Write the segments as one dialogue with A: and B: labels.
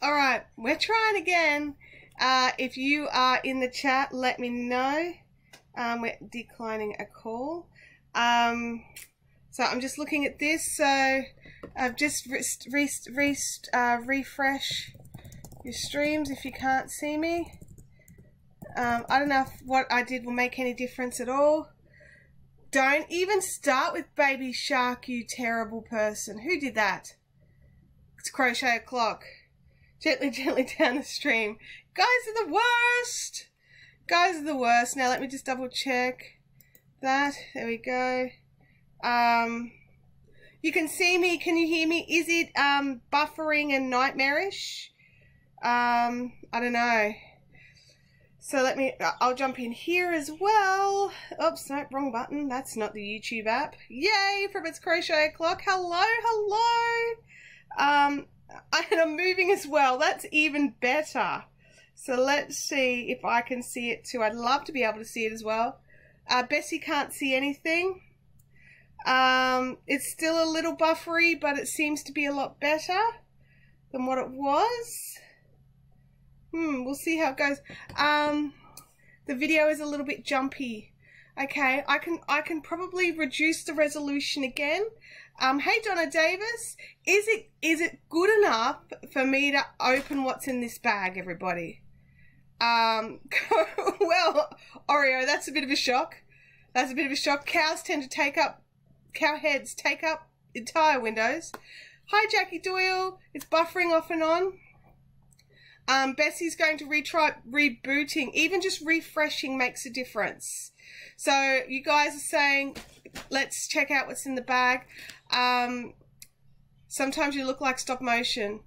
A: All right, we're trying again. If you are in the chat, let me know. We're declining a call. So I'm just looking at this. So I've just refresh your streams if you can't see me. I don't know if what I did will make any difference at all. Don't even start with Baby Shark, you terrible person. Who did that? It's Crochet O'Clock. Gently, gently down the stream. Guys are the worst. Guys are the worst. Now let me just double check that. There we go. You can see me. Can you hear me? Is it buffering and nightmarish? I don't know. So let me, I'll jump in here as well. Oops, no, wrong button. That's not the YouTube app. Yay, from It's Crochet O'Clock. Hello, hello. And I'm moving as well. That's even better. So let's see if I can see it too. I'd love to be able to see it as well. Bessie can't see anything. It's still a little buffery, but it seems to be a lot better than what it was. We'll see how it goes. The video is a little bit jumpy. Okay, I can probably reduce the resolution again. Hey Donna Davis, is it good enough for me to open what's in this bag, everybody? Well, Oreo, that's a bit of a shock. That's a bit of a shock. Cow heads take up entire windows. Hi Jackie Doyle, it's buffering off and on. Bessie's going to retry rebooting. Even just refreshing makes a difference. So you guys are saying, let's check out what's in the bag. Sometimes you look like stop motion.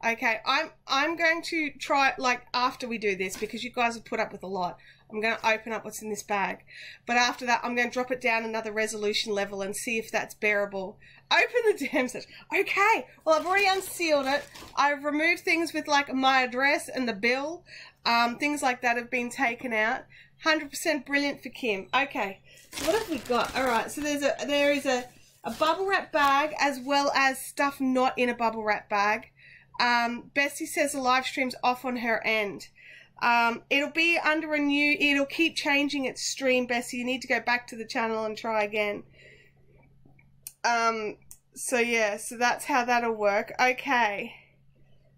A: Okay, I'm going to try it like after we do this because you guys have put up with a lot. I'm going to open up what's in this bag. But after that, I'm going to drop it down another resolution level and see if that's bearable. Open the damn set. Okay, well, I've already unsealed it. I've removed things with like my address and the bill. Things like that have been taken out. 100% brilliant for Kim. Okay, so what have we got? All right, so there is a bubble wrap bag as well as stuff not in a bubble wrap bag. Bessie says the live stream's off on her end. It'll be under a new, it'll keep changing its stream, Bessie. You need to go back to the channel and try again. So yeah, so that's how that'll work. Okay.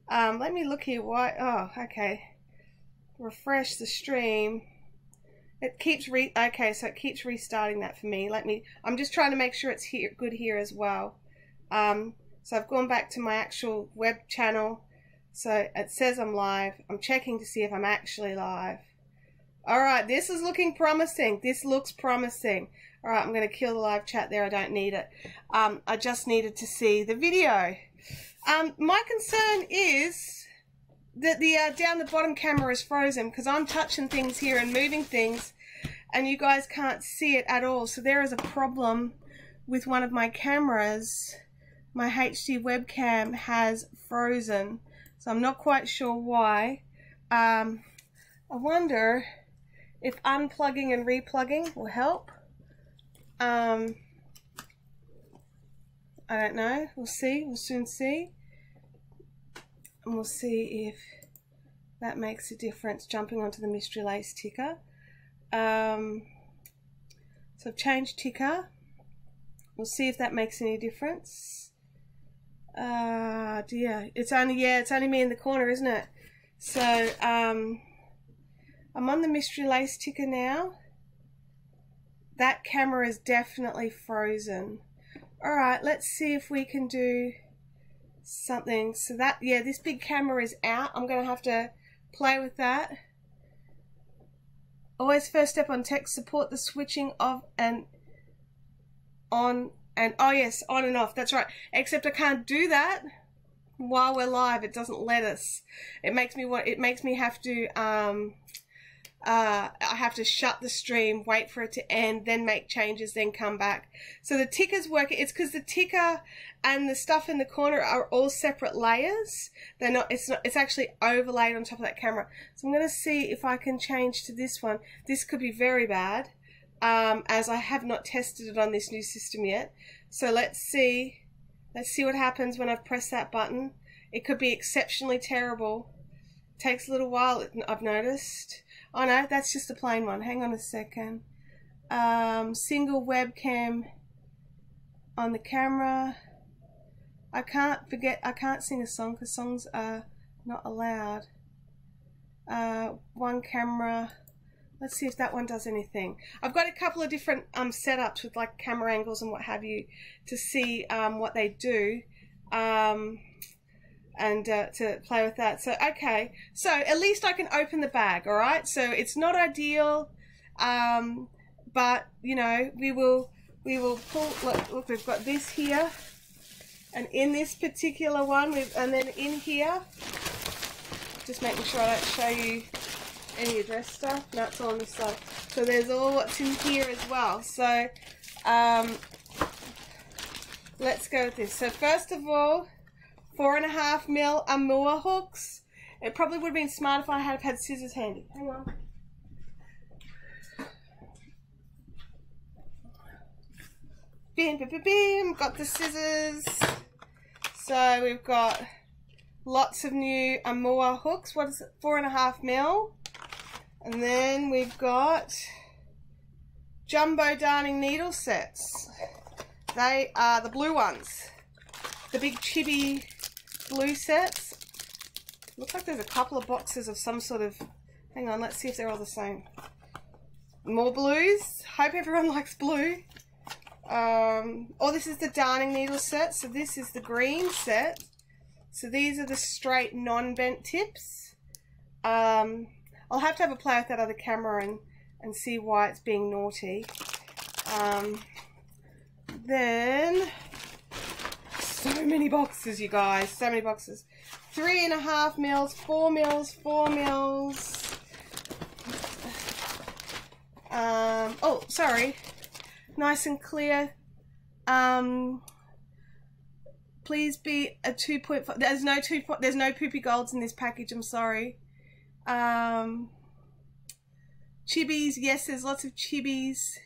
A: Let me look here. Why? Oh, okay. Refresh the stream. It keeps okay, so it keeps restarting that for me. I'm just trying to make sure it's here, good here as well. So I've gone back to my actual web channel. So it says I'm live. I'm checking to see if I'm actually live. All right, this is looking promising. This looks promising. All right, I'm going to kill the live chat there. I don't need it. I just needed to see the video. My concern is that the down the bottom camera is frozen because I'm touching things here and moving things and you guys can't see it at all. So there is a problem with one of my cameras. My HD webcam has frozen. So I'm not quite sure why. I wonder if unplugging and replugging will help. I don't know. We'll see. We'll soon see. And we'll see if that makes a difference jumping onto the Mystery Lace ticker. So I've changed ticker. We'll see if that makes any difference. Dear, it's only me in the corner, isn't it? So I'm on the Mystery Lace ticker now. That camera is definitely frozen. All right, let's see if we can do something. So that, yeah, this big camera is out. I'm gonna have to play with that. Always first step on tech support the switching of and on. And oh yes, on and off, that's right. Except I can't do that while we're live. It doesn't let us. It makes me have to I have to shut the stream, wait for it to end, then make changes, then come back. So the ticker's working. It's because the ticker and the stuff in the corner are all separate layers. They're not, it's actually overlaid on top of that camera. So I'm gonna see if I can change to this one. This could be very bad. As I have not tested it on this new system yet. So let's see what happens when I've pressed that button. it could be exceptionally terrible. Takes a little while, I've noticed. Oh no, that's just a plain one. Hang on a second. Single webcam on the camera. I can't sing a song because songs are not allowed. One camera. Let's see if that one does anything. I've got a couple of different setups with like camera angles and what have you to see what they do. And to play with that. So okay, so at least I can open the bag. All right, so it's not ideal, but you know, we will pull. Look, we've got this here, and in this particular one, and then in here, just making sure I don't show you any address stuff. No, it's all on this side. So there's all what's in here as well. So let's go with this. So first of all, 4.5mm Amur hooks. It probably would have been smart if I had had scissors handy. Hang on. Bim, bim, bim, bim. Got the scissors. So we've got lots of new Amur hooks. What is it? 4.5mm. And then we've got jumbo darning needle sets. They are the blue ones. The big chibi blue sets. Looks like there's a couple of boxes of some sort of, hang on, let's see if they're all the same. More blues. Hope everyone likes blue. Oh, this is the darning needle set. So this is the green set. So these are the straight non-bent tips. I'll have to have a play with that other camera and see why it's being naughty. Then so many boxes, you guys, so many boxes. 3.5mm, 4mm, 4mm. Oh, sorry. Nice and clear. Please be a 2.5. There's no there's no poopy golds in this package. I'm sorry. Chibis, yes, there's lots of chibis.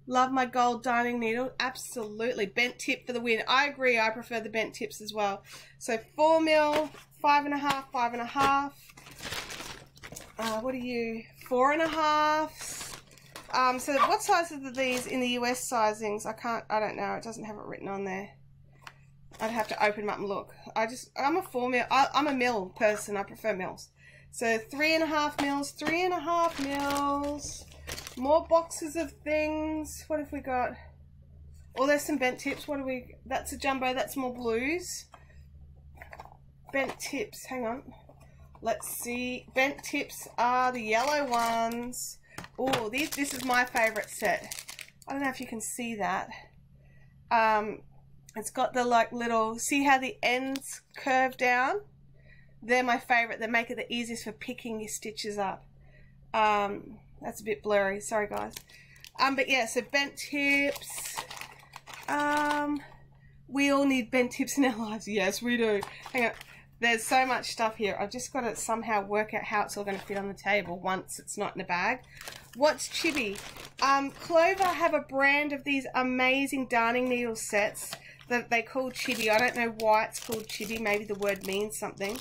A: Love my gold darning needle. Absolutely. Bent tip for the win. I agree. I prefer the bent tips as well. So 4mm, 5.5, 5.5. What are you? 4.5. So what size are these in the US sizings? I don't know. It doesn't have it written on there. I'd have to open them up and look. I'm a 4mm. I'm a mil person. I prefer mils. So 3.5mm, 3.5mm. More boxes of things. What have we got? Oh, there's some bent tips. What do we? That's a jumbo. That's more blues. Bent tips. Hang on. Let's see. Bent tips are the yellow ones. Oh, this is my favorite set. I don't know if you can see that. It's got the like little. See how the ends curve down? They're my favorite. They make it the easiest for picking your stitches up. That's a bit blurry, sorry guys. But yeah, so bent tips. We all need bent tips in our lives. Yes, we do. Hang on. There's so much stuff here. I've just got to somehow work out how it's all going to fit on the table once it's not in a bag. What's chibi? Clover have a brand of these amazing darning needle sets that they call chibi. I don't know why it's called chibi. Maybe the word means something.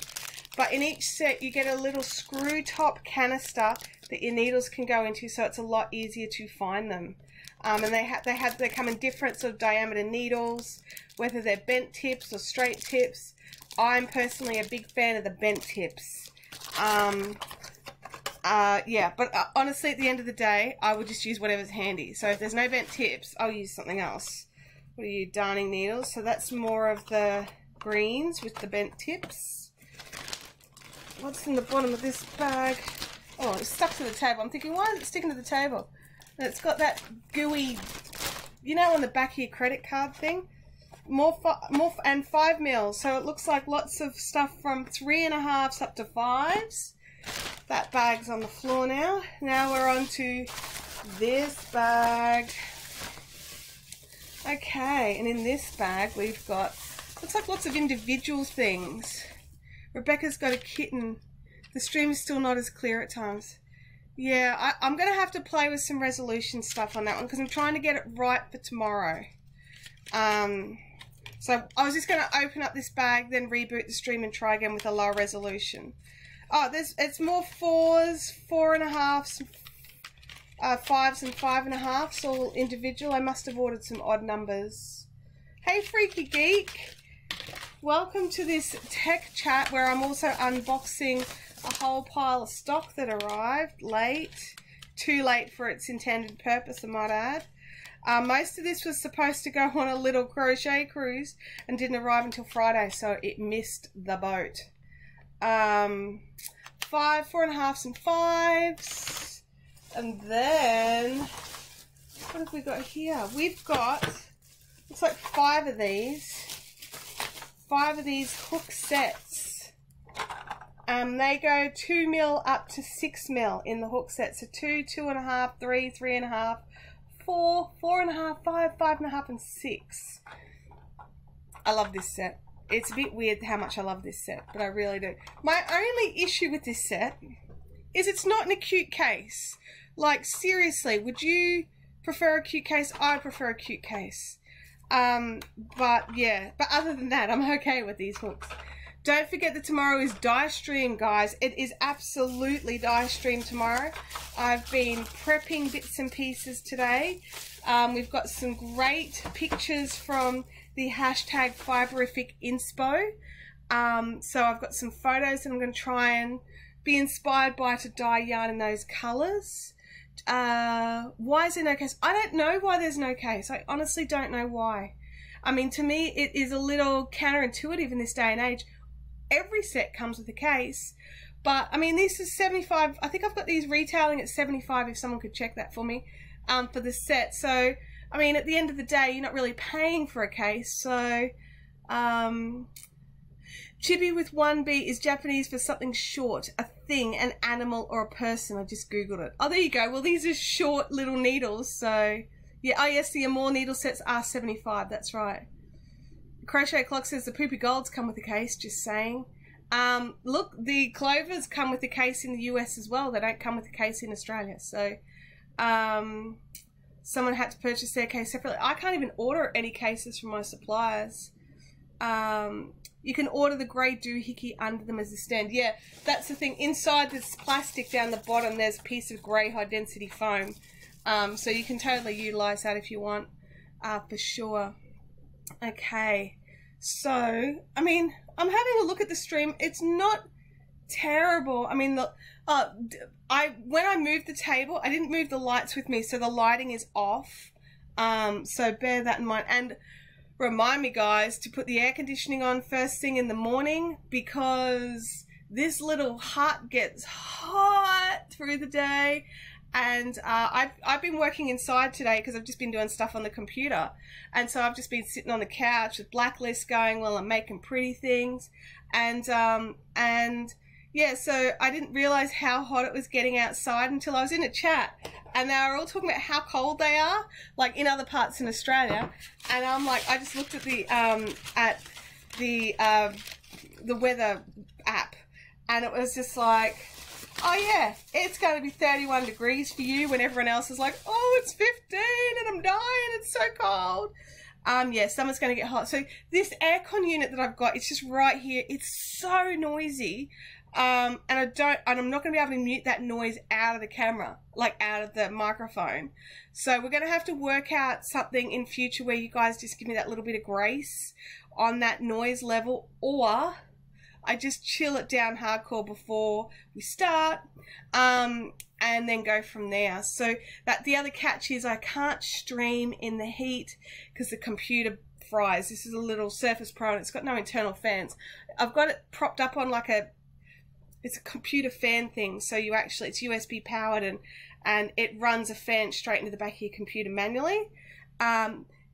A: But in each set, you get a little screw top canister that your needles can go into, so it's a lot easier to find them. And they come in different sort of diameter needles, whether they're bent tips or straight tips. I'm personally a big fan of the bent tips. Yeah, but honestly, at the end of the day, I would just use whatever's handy. So if there's no bent tips, I'll use something else. What are you, darning needles? So that's more of the greens with the bent tips. What's in the bottom of this bag? Oh, it's stuck to the table. I'm thinking, why is it sticking to the table? And it's got that gooey, you know, on the back of your credit card thing. More and 5mm. So it looks like lots of stuff from 3.5s up to 5s. That bag's on the floor now. Now we're on to this bag. Okay, and in this bag we've got, looks like lots of individual things. Rebecca's got a kitten. The stream is still not as clear at times. Yeah, I'm going to have to play with some resolution stuff on that one because I'm trying to get it right for tomorrow. So So I was just going to open up this bag, then reboot the stream and try again with a lower resolution. Oh, it's more 4s, 4.5s, 5s and 5.5s, all individual. I must have ordered some odd numbers. Hey Freaky Geek, welcome to this tech chat where I'm also unboxing a whole pile of stock that arrived late. Too late for its intended purpose, I might add. Most of this was supposed to go on a little crochet cruise and didn't arrive until Friday, so it missed the boat. 4.5s and 5s. And then, what have we got here? We've got, looks like 5 of these. 5 of these hook sets. They go 2 mil up to 6 mil in the hook set. So 2, 2.5, 3, 3.5, 4, 4.5, 5, 5.5, and 6. I love this set. It's a bit weird how much I love this set, but I really do. My only issue with this set is it's not in a cute case. Like, seriously, would you prefer a cute case? I prefer a cute case. But yeah, but other than that, I'm okay with these hooks. Don't forget that tomorrow is dye stream, guys. It is absolutely dye stream tomorrow. I've been prepping bits and pieces today. We've got some great pictures from the hashtag Fiberific Inspo. So I've got some photos that I'm going to try and be inspired by to dye yarn in those colours. Why is there no case? I don't know why there's no case. I honestly don't know why. I mean, to me, it is a little counterintuitive in this day and age. Every set comes with a case, but I mean, this is 75. I think I've got these retailing at 75 if someone could check that for me, for the set. So, I mean, at the end of the day, you're not really paying for a case. So, chibi with 1B is Japanese for something short, a thing, an animal, or a person. I just Googled it. Oh, there you go. Well, these are short little needles. So, yeah. Oh, yes, the Amore needle sets are 75. That's right. Crochet Clock says the Poopy Golds come with a case, just saying. Look, the Clovers come with a case in the US as well. They don't come with a case in Australia. So, someone had to purchase their case separately. I can't even order any cases from my suppliers. You can order the grey doohickey under them as a stand. Yeah, that's the thing. Inside this plastic down the bottom, there's a piece of grey high density foam. So you can totally utilise that if you want, for sure. Okay, so, I mean, I'm having a look at the stream. It's not terrible. I mean, when I moved the table, I didn't move the lights with me, so the lighting is off. So bear that in mind. And remind me, guys, to put the air conditioning on first thing in the morning, because this little hut gets hot through the day. And I've been working inside today because I've just been doing stuff on the computer. And so I've just been sitting on the couch with Blacklist going while I'm making pretty things. And yeah, so I didn't realize how hot it was getting outside until I was in a chat. And they were all talking about how cold they are, like in other parts in Australia. And I'm like, I just looked at the weather app, and it was just like, oh yeah, it's going to be 31 degrees for you when everyone else is like, oh, it's 15 and I'm dying, it's so cold. Yeah, summer's going to get hot. So this aircon unit that I've got, it's just right here. It's so noisy. And I'm not going to be able to mute that noise out of the camera, like out of the microphone. So we're going to have to work out something in future where you guys just give me that little bit of grace on that noise level, or I just chill it down hardcore before we start, and then go from there. So that the other catch is I can't stream in the heat because the computer fries. This is a little Surface Pro and it's got no internal fans. I've got it propped up on like it's a computer fan thing. So you actually, it's USB powered and it runs a fan straight into the back of your computer manually.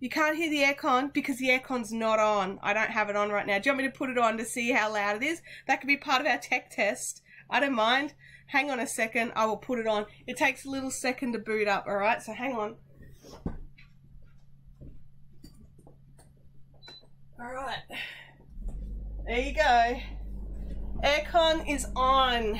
A: You can't hear the aircon because the aircon's not on. I don't have it on right now. Do you want me to put it on to see how loud it is? That could be part of our tech test. I don't mind. Hang on a second. I will put it on. It takes a little second to boot up, all right? So hang on. All right. There you go. Aircon is on.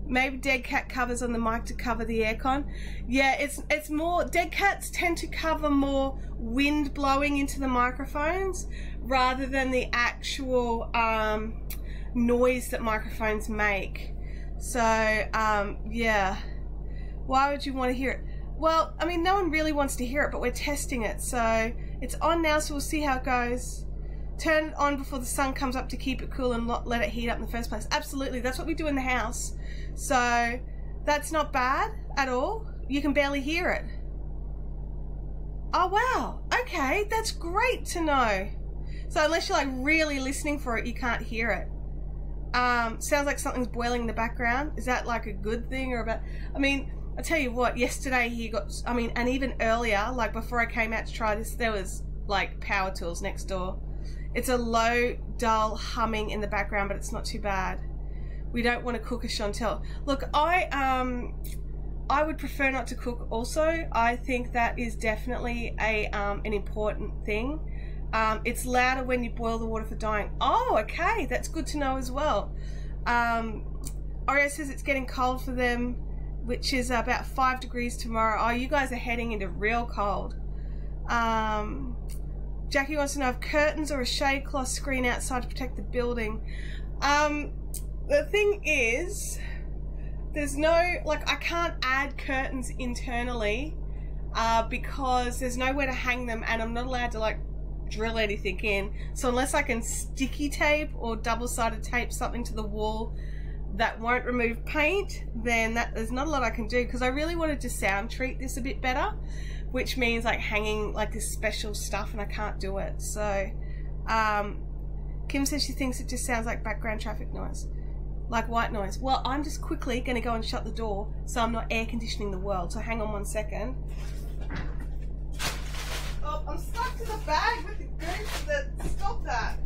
A: Maybe dead cat covers on the mic to cover the aircon. Yeah, it's more, dead cats tend to cover more wind blowing into the microphones rather than the actual noise that microphones make. So yeah, why would you want to hear it? Well, I mean, no one really wants to hear it, but we're testing it. So it's on now, so we'll see how it goes. Turn it on before the sun comes up to keep it cool and not let it heat up in the first place. Absolutely, that's what we do in the house. So that's not bad at all. You can barely hear it. Oh wow, okay, that's great to know. So unless you're like really listening for it, you can't hear it. Sounds like something's boiling in the background. Is that like a good thing or a bad? I mean, I tell you what, yesterday he got, I mean, and even earlier, like before I came out to try this, there was like power tools next door. It's a low, dull humming in the background, but it's not too bad. We don't want to cook a Chantel. Look, I would prefer not to cook also. I think that is definitely an important thing. It's louder when you boil the water for dyeing. Oh, okay, that's good to know as well. Oreo says it's getting cold for them, which is about 5 degrees tomorrow. Oh, you guys are heading into real cold. Jackie wants to know if curtains or a shade cloth screen outside to protect the building. The thing is, there's no, like, I can't add curtains internally because there's nowhere to hang them, and I'm not allowed to like drill anything in. So unless I can sticky tape or double-sided tape something to the wall that won't remove paint, then there's not a lot I can do, because I really wanted to sound treat this a bit better, which means like hanging like this special stuff, and I can't do it. So Kim says she thinks it just sounds like background traffic noise, like white noise. Well, I'm just quickly going to go and shut the door so I'm not air conditioning the world. So hang on 1 second. Oh, I'm stuck to the bag with the goose. Stop that.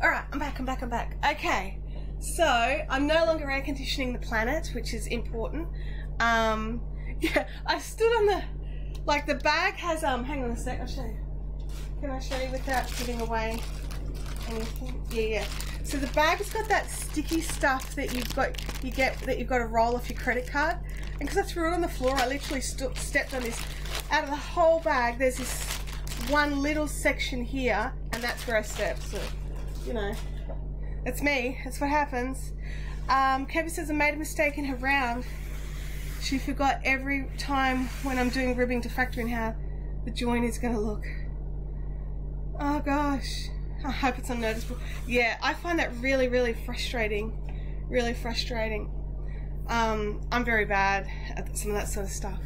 A: Alright, I'm back. Okay, so I'm no longer air conditioning the planet, which is important. Yeah, I stood on the, like the bag has, hang on a sec, I'll show you. Can I show you without giving away anything? Yeah. So the bag's got that sticky stuff that you've got to roll off your credit card. And because I threw it on the floor, I literally stepped on this. Out of the whole bag, there's this one little section here, and that's where I stepped. So, you know, that's me. That's what happens. Kevin says I made a mistake in her round. She forgot every time when I'm doing ribbing to factor in how the joint is going to look. Oh gosh, I hope it's unnoticeable. Yeah, I find that really, really frustrating. Really frustrating. I'm very bad at some of that sort of stuff.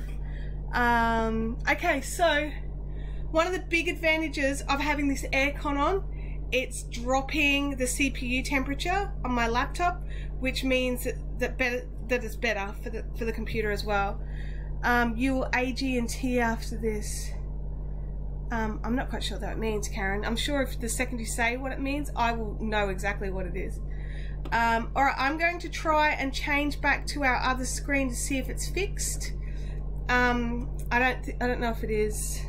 A: Okay, so one of the big advantages of having this aircon on, it's dropping the CPU temperature on my laptop, which means that it's better for the computer as well. You'll AG&T after this. I'm not quite sure what that means, Karen. I'm sure if the second you say what it means, I will know exactly what it is. Alright, I'm going to try and change back to our other screen to see if it's fixed. I don't know if it is.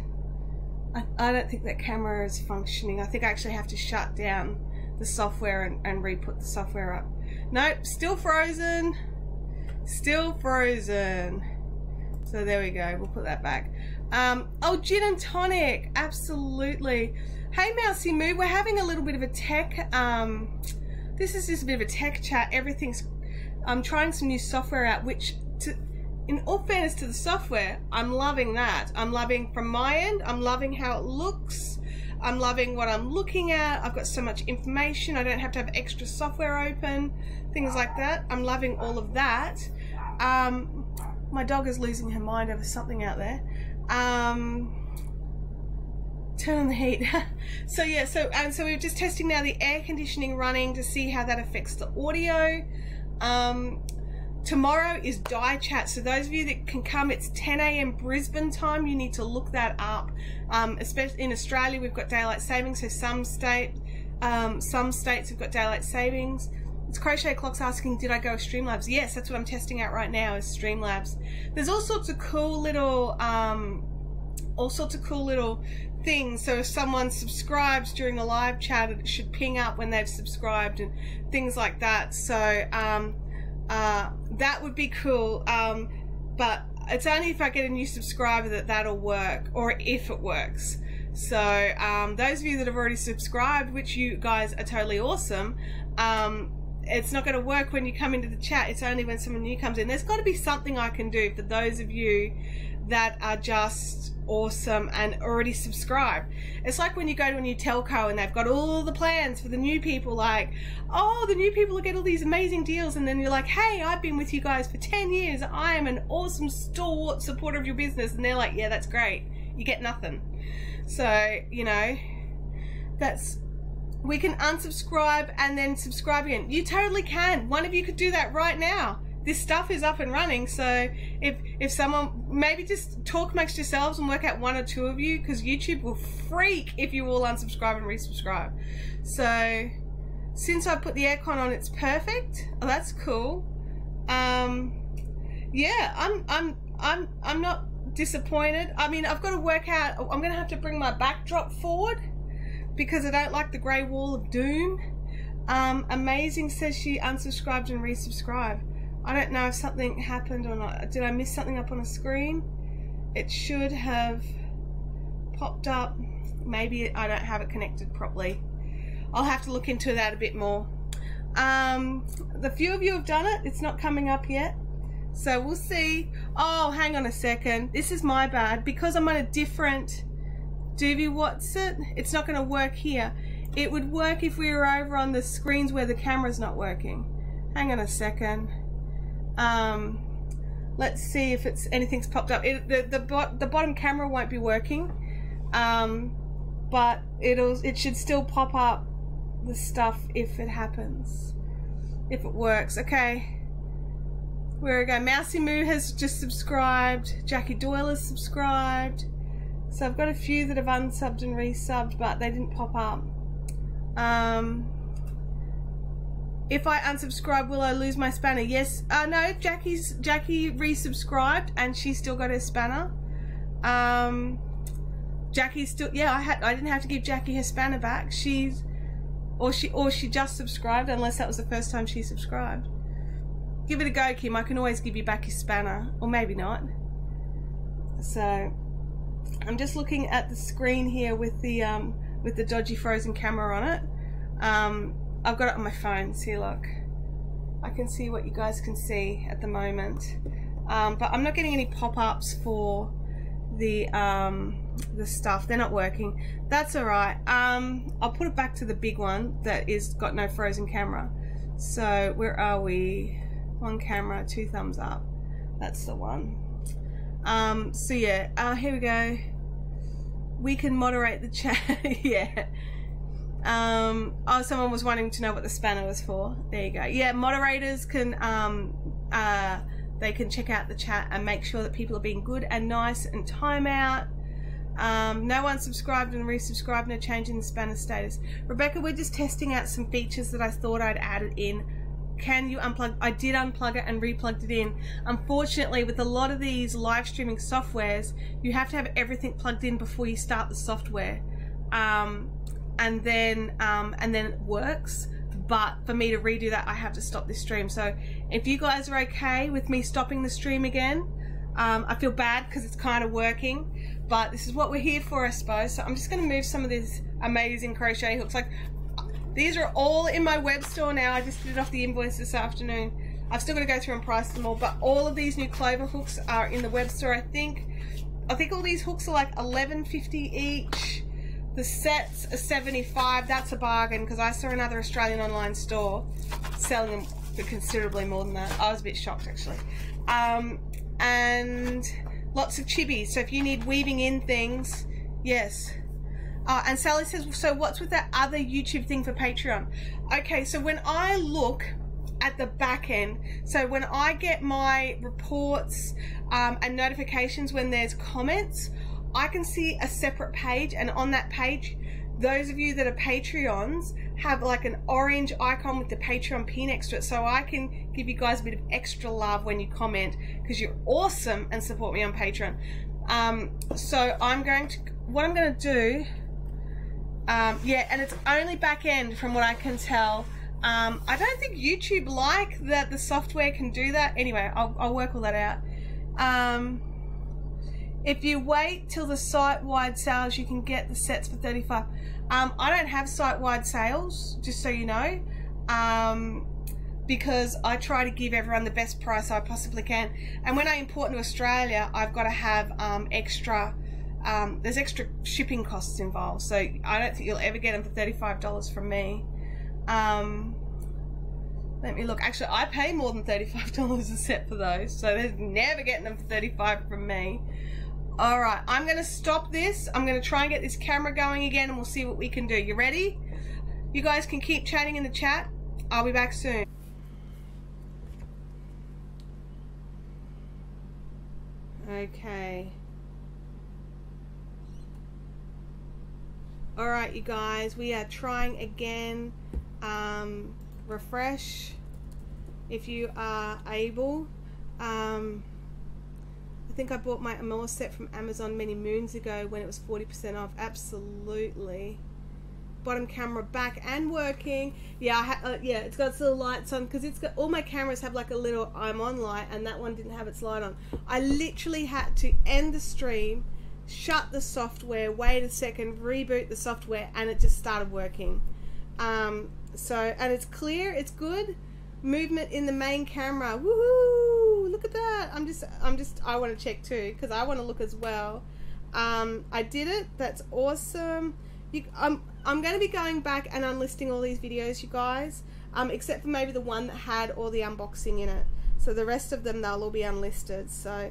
A: I don't think that camera is functioning. I think I actually have to shut down the software and re-put the software up. Nope, still frozen. Still frozen. So there we go, we'll put that back. Oh, gin and tonic, absolutely. Hey Mousy Moo, we're having a little bit of a tech, this is just a bit of a tech chat. I'm trying some new software out, which, in all fairness to the software, I'm loving that. I'm loving from my end, I'm loving how it looks. I'm loving what I'm looking at. I've got so much information. I don't have to have extra software open, things like that. I'm loving all of that. My dog is losing her mind over something out there. Turn on the heat. So yeah, so we're just testing now the air conditioning running to see how that affects the audio. Tomorrow is Die Chat, so those of you that can come, it's 10 AM Brisbane time. You need to look that up. Especially in Australia, we've got daylight savings, so some Some states have got daylight savings. It's Crochet Clocks asking, did I go with Streamlabs? Yes, that's what I'm testing out right now, is Streamlabs. There's all sorts of cool little things. So if someone subscribes during a live chat, it should ping up when they've subscribed and things like that. So that would be cool. But it's only if I get a new subscriber that that'll work, or if it works. So those of you that have already subscribed, which you guys are totally awesome, it's not going to work when you come into the chat. It's only when someone new comes in. There's got to be something I can do for those of you that are just awesome and already subscribed. It's like when you go to a new telco and they've got all the plans for the new people, like, oh, the new people will get all these amazing deals, and then you're like, hey, I've been with you guys for 10 years. I am an awesome stalwart supporter of your business. And they're like, yeah, that's great. You get nothing. So, you know, we can unsubscribe and then subscribe again. You totally can. One of you could do that right now. This stuff is up and running. So if someone, maybe just talk amongst yourselves and work out one or two of you, because YouTube will freak if you all unsubscribe and resubscribe. So since I put the aircon on, it's perfect. Oh, that's cool. Yeah, I'm not disappointed. I mean, I've got to work out, I'm going to have to bring my backdrop forward because I don't like the grey wall of doom. Amazing says she unsubscribed and resubscribed. I don't know if something happened or not. Did I miss something up on a screen? It should have popped up. Maybe I don't have it connected properly. I'll have to look into that a bit more. The few of you have done it. It's not coming up yet. So we'll see. Oh, hang on a second. This is my bad. Because I'm on a different Doobie What's it? It's not going to work here. It would work if we were over on the screens where the camera's not working. Hang on a second. Let's see if anything's popped up. The bottom camera won't be working, but it should still pop up the stuff if it happens, if it works. Okay, where we go. Mousy Moo has just subscribed. Jackie Doyle has subscribed. So I've got a few that have unsubbed and resubbed, but they didn't pop up. If I unsubscribe, will I lose my spanner? Yes. No, Jackie resubscribed and she still got her spanner. Jackie's still, yeah, I didn't have to give Jackie her spanner back. She just subscribed, unless that was the first time she subscribed. Give it a go, Kim. I can always give you back your spanner, or maybe not. So I'm just looking at the screen here with the dodgy frozen camera on it. I've got it on my phone. See, look. I can see what you guys can see at the moment. But I'm not getting any pop-ups for the stuff. They're not working. That's alright. I'll put it back to the big one that is got no frozen camera. So where are we? One camera, 2 thumbs up. That's the one. So yeah, here we go. We can moderate the chat. Yeah. Oh, someone was wanting to know what the spanner was for. There you go. Yeah, moderators can they can check out the chat and make sure that people are being good and nice and time out. No one subscribed and resubscribed, no change in the spanner status. Rebecca, we're just testing out some features that I thought I'd added in. Can you unplug? I did unplug it and replugged it in. Unfortunately, with a lot of these live streaming softwares, you have to have everything plugged in before you start the software. And then it works. But for me to redo that, I have to stop this stream. So if you guys are okay with me stopping the stream again, I feel bad because it's kind of working, but this is what we're here for, I suppose. So I'm just going to move some of these amazing crochet hooks. Like, these are all in my web store now. I just did it off the invoice this afternoon. I've still got to go through and price them all, but all of these new Clover hooks are in the web store. I think all these hooks are like $11.50 each. The sets are $75. That's a bargain because I saw another Australian online store selling them for considerably more than that. I was a bit shocked actually. And lots of chibis. So if you need weaving in things, yes. And Sally says, so what's with that other YouTube thing for Patreon? Okay, so when I look at the back end, so when I get my reports and notifications when there's comments, I can see a separate page, and on that page those of you that are Patreons have like an orange icon with the Patreon pin next to it, so I can give you guys a bit of extra love when you comment, because you're awesome and support me on Patreon. So what I'm going to do, yeah, and it's only back end from what I can tell. I don't think YouTube like that the software can do that. Anyway, I'll work all that out. If you wait till the site-wide sales, you can get the sets for $35. I don't have site-wide sales, just so you know, because I try to give everyone the best price I possibly can. And when I import into Australia, I've got to have there's extra shipping costs involved. So I don't think you'll ever get them for $35 from me. Let me look. Actually, I pay more than $35 a set for those, so they're never getting them for $35 from me. All right, I'm going to stop this. I'm going to try and get this camera going again, and we'll see what we can do. You ready? You guys can keep chatting in the chat. I'll be back soon. Okay. All right, you guys, we are trying again. Refresh if you are able. I think I bought my Amor set from Amazon many moons ago when it was 40% off. Absolutely. Bottom camera back and working. Yeah, yeah, it's got its little lights on, because it's got, all my cameras have like a little I'm on light, and that one didn't have its light on. I literally had to end the stream, shut the software, wait a second, reboot the software, and it just started working. So, and it's clear, it's good. Movement in the main camera. Woohoo! Look at that. I want to check too, because I want to look as well. I did it. That's awesome. I'm going to be going back and unlisting all these videos, you guys, except for maybe the one that had all the unboxing in it. So the rest of them, they'll all be unlisted. So,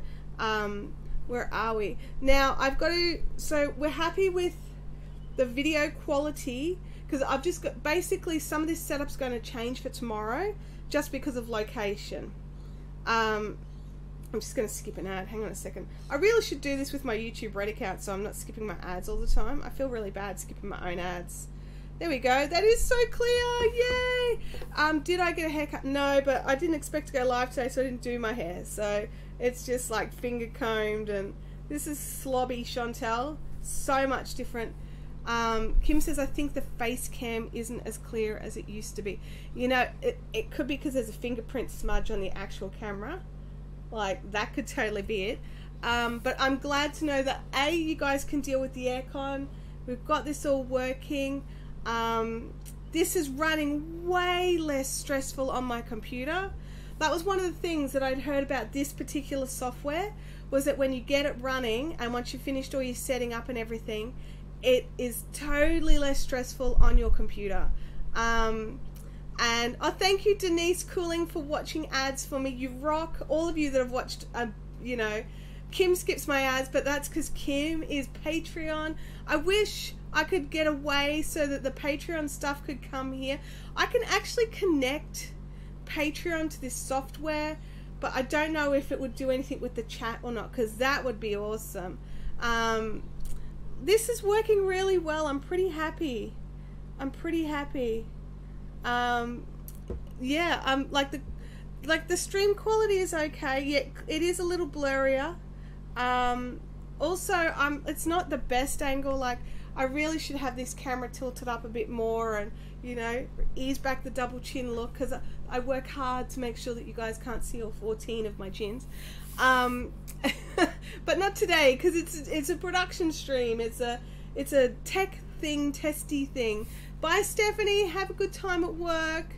A: where are we? Now, so we're happy with the video quality, because I've just got, basically some of this setup's going to change for tomorrow, just because of location. I'm just going to skip an ad. Hang on a second. I really should do this with my YouTube Red account, so I'm not skipping my ads all the time. I feel really bad skipping my own ads. There we go. That is so clear. Yay! Did I get a haircut? No, but I didn't expect to go live today, so I didn't do my hair. So it's just like finger combed, and this is slobby Chantel. So much different. Kim says, I think the face cam isn't as clear as it used to be. You know, it could be because there's a fingerprint smudge on the actual camera. Like, that could totally be it. But I'm glad to know that A, you guys can deal with the aircon. We've got this all working. This is running way less stressful on my computer. That was one of the things that I'd heard about this particular software, was that when you get it running, and once you've finished all your setting up and everything, it is totally less stressful on your computer. And thank you, Denise Cooling, for watching ads for me. You rock. All of you that have watched, you know, Kim skips my ads, but that's because Kim is Patreon. I wish I could get a way so that the Patreon stuff could come here. I can actually connect Patreon to this software, but I don't know if it would do anything with the chat or not, because that would be awesome. This is working really well. I'm pretty happy. I'm pretty happy. Yeah, like the stream quality is okay. Yeah, it is a little blurrier. Also, it's not the best angle. Like, I really should have this camera tilted up a bit more, and, you know, ease back the double chin look, because I work hard to make sure that you guys can't see all 14 of my chins. But not today, because it's a production stream. It's a tech thing, testy thing. Bye, Stephanie. Have a good time at work.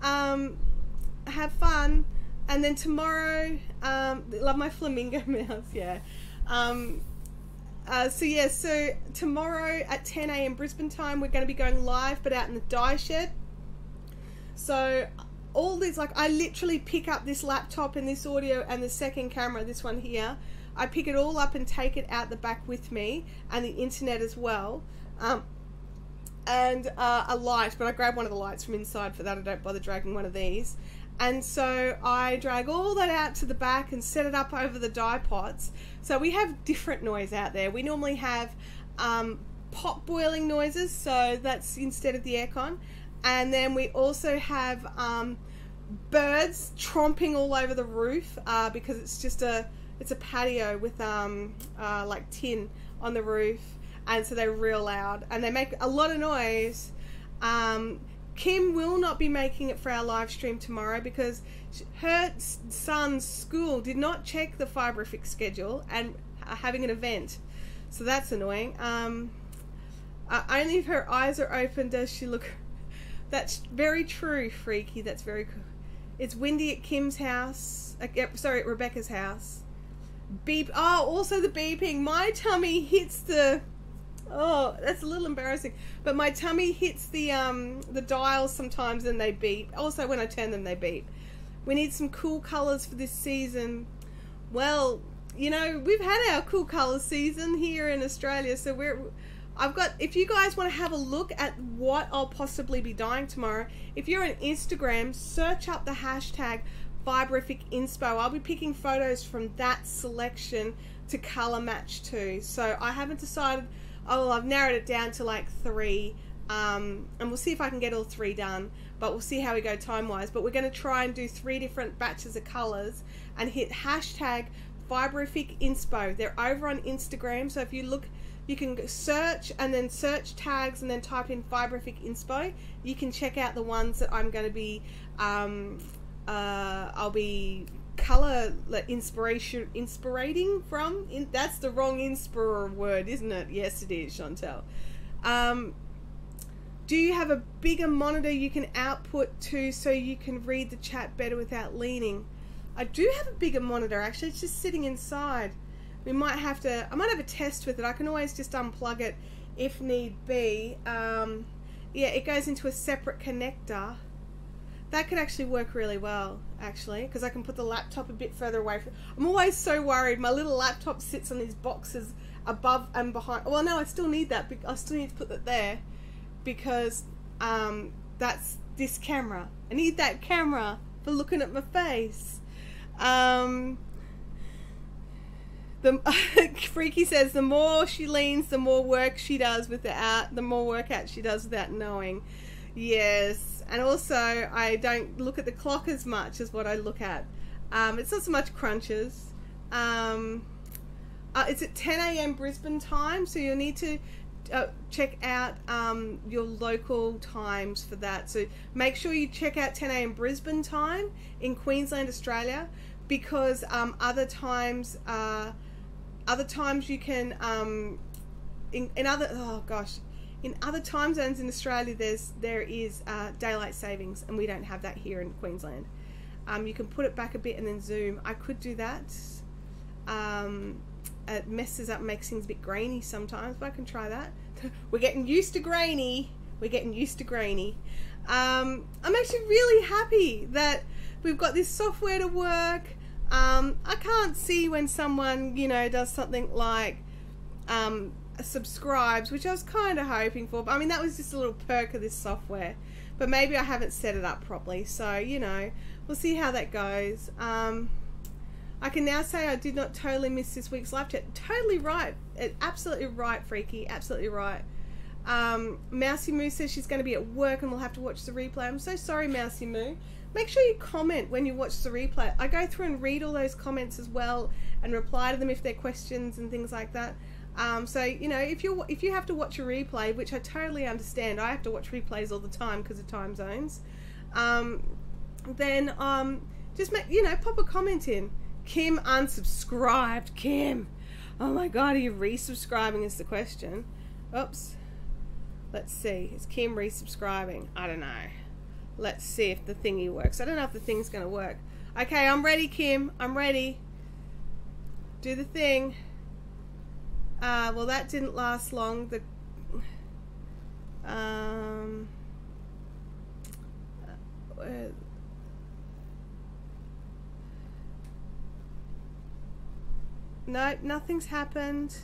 A: Have fun. And then tomorrow, love my flamingo mouse. Yeah. So tomorrow at 10 a.m. Brisbane time, we're going to be going live, but out in the dye shed. So all these, like, I literally pick up this laptop and this audio and the second camera, this one here. I pick it all up and take it out the back with me, and the internet as well. And a light, but I grab one of the lights from inside for that. I don't bother dragging one of these. And so I drag all that out to the back and set it up over the dye pots. So we have different noise out there. We normally have pot boiling noises, so that's instead of the aircon. And then we also have birds tromping all over the roof because it's a patio with like tin on the roof, and so they're real loud and they make a lot of noise. Kim will not be making it for our live stream tomorrow because her son's school did not check the Fibrific schedule and are having an event, so that's annoying. Only if her eyes are open does she look. That's very true, Freaky. That's very cool. It's windy at Kim's house. Sorry, at Rebecca's house. Beep. Oh, also the beeping. My tummy hits the... Oh, that's a little embarrassing. But my tummy hits the dials sometimes and they beep. Also, when I turn them, they beep. We need some cool colours for this season. Well, you know, we've had our cool colours season here in Australia, so if you guys want to have a look at what I'll possibly be dyeing tomorrow, if you're on Instagram, search up the hashtag Fibrific Inspo. I'll be picking photos from that selection to colour match to. So I haven't decided. Oh, well, I've narrowed it down to like 3, and we'll see if I can get all 3 done, but we'll see how we go time-wise. But we're going to try and do 3 different batches of colours and hit hashtag Fibrific Inspo. They're over on Instagram, so if you look, you can search and then search tags and then type in Fibrific Inspo. You can check out the ones that I'm going to be, I'll be color inspirating from. That's the wrong inspira word, isn't it? Yes, it is, Chantel. Do you have a bigger monitor you can output to so you can read the chat better without leaning? I do have a bigger monitor, actually. It's just sitting inside. We might have to, I might have a test with it. I can always just unplug it if need be. Yeah, it goes into a separate connector. That could actually work really well, actually, because I can put the laptop a bit further away. I'm always so worried. My little laptop sits on these boxes above and behind. Well, no, I still need that. I still need to put that there because that's this camera. I need that camera for looking at my face. Freaky says the more she leans, the more work she does without, the more workout she does without knowing. Yes, and also I don't look at the clock as much as what I look at. It's not so much crunches. It's at 10 a.m. Brisbane time, so you'll need to check out your local times for that. So make sure you check out 10 a.m. Brisbane time in Queensland, Australia, because other times you can in other time zones in Australia there is daylight savings, and we don't have that here in Queensland. You can put it back a bit and then zoom. I could do that. It messes up, makes things a bit grainy sometimes, but I can try that. We're getting used to grainy. We're getting used to grainy. I'm actually really happy that we've got this software to work. I can't see when someone, you know, does something like subscribes, which I was kind of hoping for, but I mean that was just a little perk of this software, but maybe I haven't set it up properly, so you know, we'll see how that goes. I can now say I did not totally miss this week's live chat. Totally right, absolutely right, Freaky, absolutely right. Mousy Moo says she's going to be at work and we'll have to watch the replay. I'm so sorry, Mousy Moo. Make sure you comment when you watch the replay. I go through and read all those comments as well and reply to them if they're questions and things like that. So you know, if you have to watch a replay, which I totally understand, I have to watch replays all the time because of time zones. Then just make, you know, pop a comment in. Kim unsubscribed. Kim, oh my God, are you resubscribing? Is the question. Oops. Let's see. Is Kim resubscribing? I don't know. Let's see if the thingy works. I don't know if the thing's going to work. Okay, I'm ready, Kim. I'm ready. Do the thing. Well, that didn't last long. No, nothing's happened.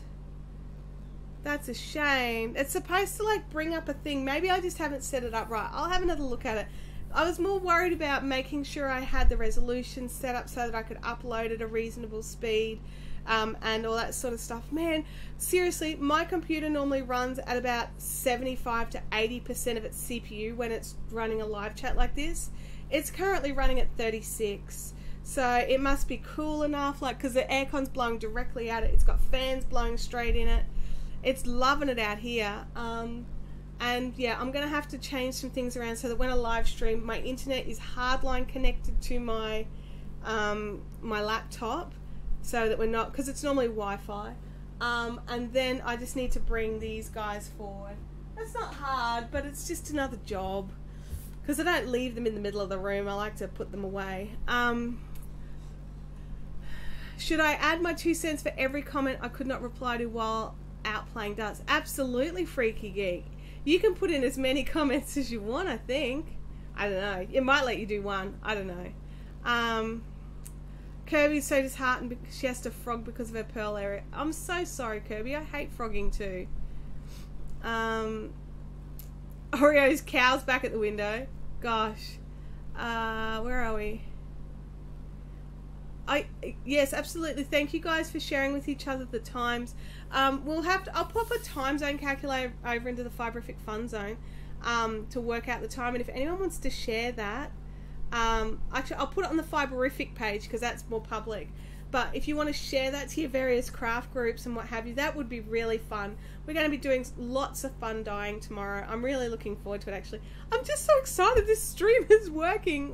A: That's a shame. It's supposed to like bring up a thing. Maybe I just haven't set it up right. I'll have another look at it. I was more worried about making sure I had the resolution set up so that I could upload at a reasonable speed and all that sort of stuff. Man, seriously, my computer normally runs at about 75 to 80% of its CPU when it's running a live chat like this. It's currently running at 36. So it must be cool enough, like, because the aircon's blowing directly at it. It's got fans blowing straight in it. It's loving it out here. And yeah, I'm going to have to change some things around so that when I live stream, my internet is hardline connected to my my laptop, so that we're not, because it's normally Wi-Fi. And then I just need to bring these guys forward. That's not hard, but it's just another job, because I don't leave them in the middle of the room. I like to put them away. Should I add my 2 cents for every comment I could not reply to while out playing darts? Absolutely, Freaky Geek. You can put in as many comments as you want, I think. I don't know. It might let you do one. I don't know. Kirby's so disheartened because she has to frog because of her pearl area. I'm so sorry, Kirby. I hate frogging too. Oreo's cow's back at the window. Gosh. Where are we? Yes, absolutely. Thank you guys for sharing with each other the times. We'll have to, I'll pop a time zone calculator over into the Fiberific Fun Zone to work out the time, and if anyone wants to share that, actually I'll put it on the Fiberific page because that's more public. But if you want to share that to your various craft groups and what have you, that would be really fun. We're going to be doing lots of fun dyeing tomorrow. I'm really looking forward to it, actually. I'm just so excited this stream is working.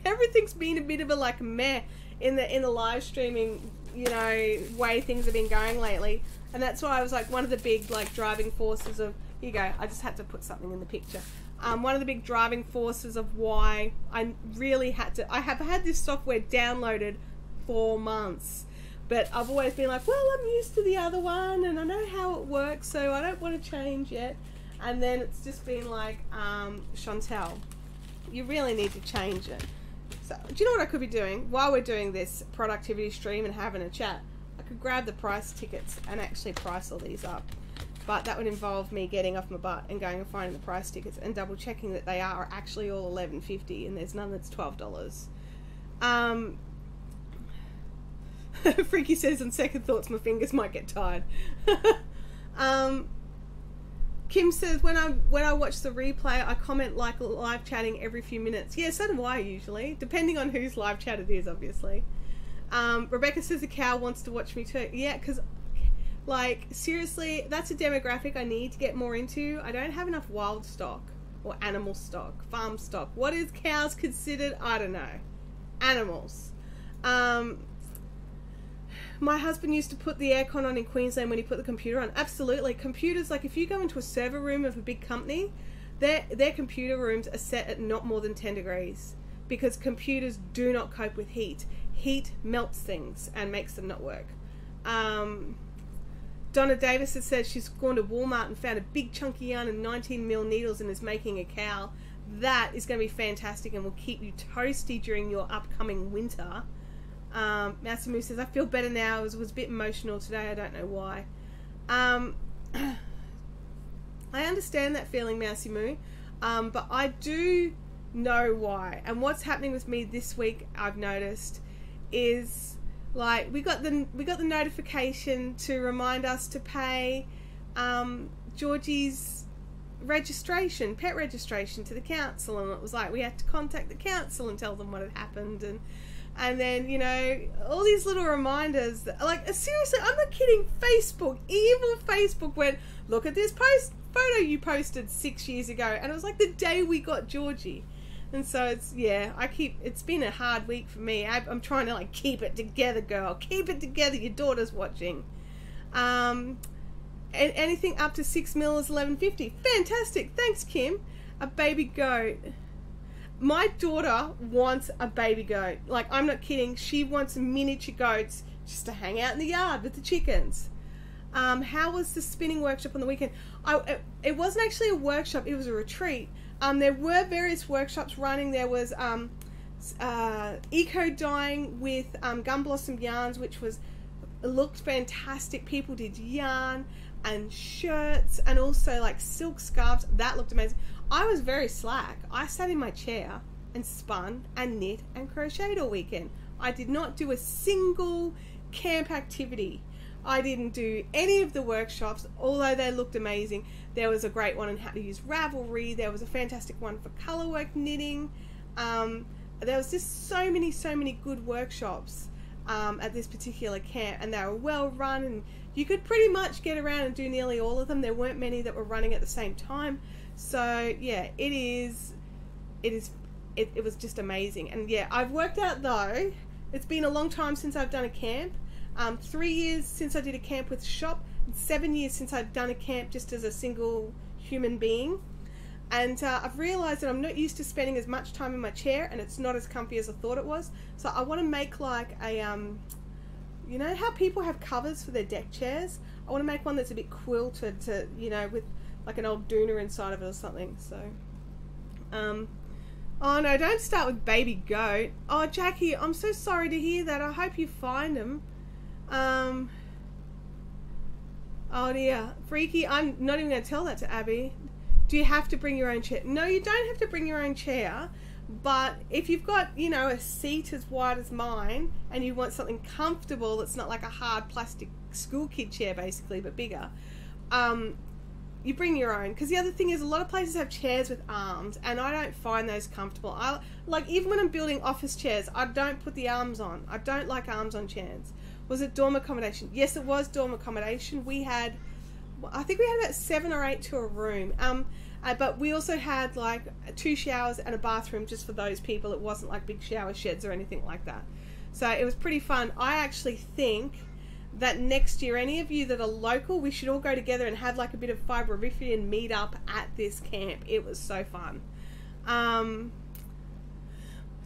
A: Everything's been a bit of a like meh in the live streaming, you know, way things have been going lately, and that's why I was like one of the big like driving forces of, here you go, I just had to put something in the picture. One of the big driving forces of why I really had to, I have had this software downloaded for months, but I've always been like, well, I'm used to the other one and I know how it works, so I don't want to change yet. And then it's just been like, Chantel, you really need to change it. So, do you know what I could be doing while we're doing this productivity stream and having a chat? I could grab the price tickets and actually price all these up, but that would involve me getting off my butt and going and finding the price tickets and double checking that they are actually all $11.50 and there's none that's $12. Freaky says, on second thoughts, my fingers might get tired. Kim says, when I watch the replay, I comment like live chatting every few minutes. Yeah, so do I usually, depending on whose live chat it is, obviously. Rebecca says the cow wants to watch me too. Yeah, because, like, seriously, that's a demographic I need to get more into. I don't have enough wild stock or animal stock, farm stock. What is cows considered? I don't know. Animals. My husband used to put the aircon on in Queensland when he put the computer on. Absolutely. Computers, like if you go into a server room of a big company, their computer rooms are set at not more than 10 degrees because computers do not cope with heat. Heat melts things and makes them not work. Donna Davis has said she's gone to Walmart and found a big chunky yarn and 19mm needles and is making a cowl. That is going to be fantastic and will keep you toasty during your upcoming winter. Masamu says, I feel better now. I was a bit emotional today. I don't know why. I understand that feeling, Masamu, but I do know why. And what's happening with me this week, I've noticed, is like we got the notification to remind us to pay Georgie's registration, pet registration, to the council, and it was like we had to contact the council and tell them what had happened, and then, you know, all these little reminders that, like, seriously, I'm not kidding. Facebook, evil Facebook, went, look at this photo you posted 6 years ago, and it was like the day we got Georgie. And so it's, yeah, it's been a hard week for me. I'm trying to like keep it together, girl, keep it together. Your daughter's watching. And anything up to 6mm is $11.50. Fantastic, thanks, Kim. A baby goat. My daughter wants a baby goat. Like, I'm not kidding. She wants miniature goats just to hang out in the yard with the chickens. How was the spinning workshop on the weekend? It wasn't actually a workshop. It was a retreat. There were various workshops running. There was eco dyeing with gum blossom yarns, which looked fantastic. People did yarn and shirts and also like silk scarves. That looked amazing. I was very slack. I sat in my chair and spun and knit and crocheted all weekend. I did not do a single camp activity. I didn't do any of the workshops, although they looked amazing. There was a great one on how to use Ravelry. There was a fantastic one for colourwork knitting. There was just so many good workshops at this particular camp, and they were well run, and you could pretty much get around and do nearly all of them. There weren't many that were running at the same time. So yeah, it was just amazing. And yeah, I've worked out though, it's been a long time since I've done a camp. 3 years since I did a camp with shop, and 7 years since I've done a camp just as a single human being. And I've realized that I'm not used to spending as much time in my chair, and it's not as comfy as I thought it was. So I want to make like a, you know how people have covers for their deck chairs? I want to make one that's a bit quilted to, you know, with like an old doona inside of it or something. So, oh no, don't start with baby goat. Oh, Jackie, I'm so sorry to hear that. I hope you find them. Oh dear, Freaky, I'm not even going to tell that to Abby. Do you have to bring your own chair? No, you don't have to bring your own chair, but if you've got, you know, a seat as wide as mine and you want something comfortable that's not like a hard plastic school kid chair basically, but bigger, you bring your own. Because the other thing is, a lot of places have chairs with arms, and I don't find those comfortable. Like even when I'm building office chairs, I don't put the arms on. I don't like arms on chairs. Was it dorm accommodation? Yes, it was dorm accommodation. We had, I think we had about 7 or 8 to a room. But we also had like 2 showers and a bathroom just for those people. It wasn't like big shower sheds or anything like that. So it was pretty fun. I actually think that next year, any of you that are local, we should all go together and have like a bit of fibrarifian meet up at this camp. It was so fun.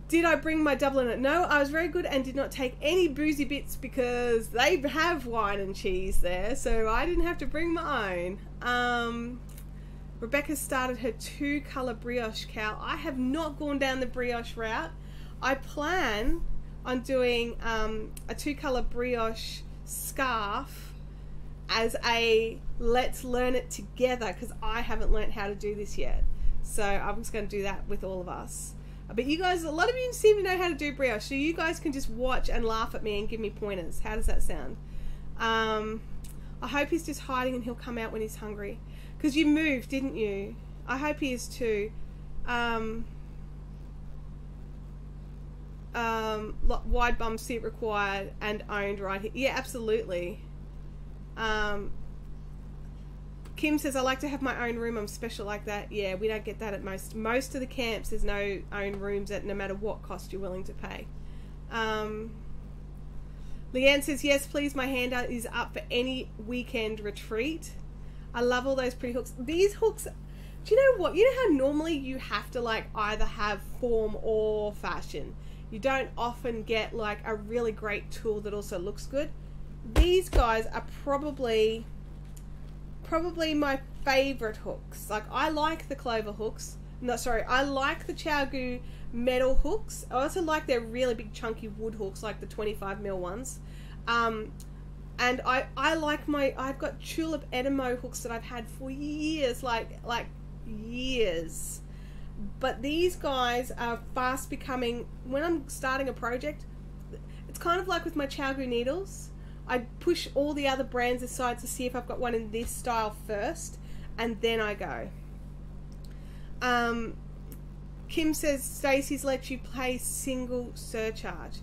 A: Did I bring my Dublin? No, I was very good and did not take any boozy bits because they have wine and cheese there, so I didn't have to bring my own. Rebecca started her 2-colour brioche cowl. I have not gone down the brioche route. I plan on doing a 2-colour brioche scarf as a let's learn it together, because I haven't learned how to do this yet. So I'm just going to do that with all of us. But you guys, a lot of you seem to know how to do brioche, so you guys can just watch and laugh at me and give me pointers. How does that sound? I hope he's just hiding and he'll come out when he's hungry. Because you moved, didn't you? I hope he is too. Wide bum seat required and owned right here. Yeah, absolutely. Kim says, I like to have my own room. I'm special like that. Yeah, we don't get that at most of the camps. There's no own rooms at no matter what cost you're willing to pay. Leanne says, yes, please. My hand is up for any weekend retreat. I love all those pretty hooks. These hooks, do you know what? You know how normally you have to like either have form or fashion. You don't often get like a really great tool that also looks good. These guys are probably my favorite hooks. Like, I like the clover hooks. No, sorry, I like the ChowGoo metal hooks. I also like their really big chunky wood hooks, like the 25mm ones. And I like I've got tulip Edamo hooks that I've had for years, like years. But these guys are fast becoming, when I'm starting a project, it's kind of like with my ChowGoo needles. I push all the other brands aside to see if I've got one in this style first, and then I go. Kim says Stacey's lets you pay single surcharge.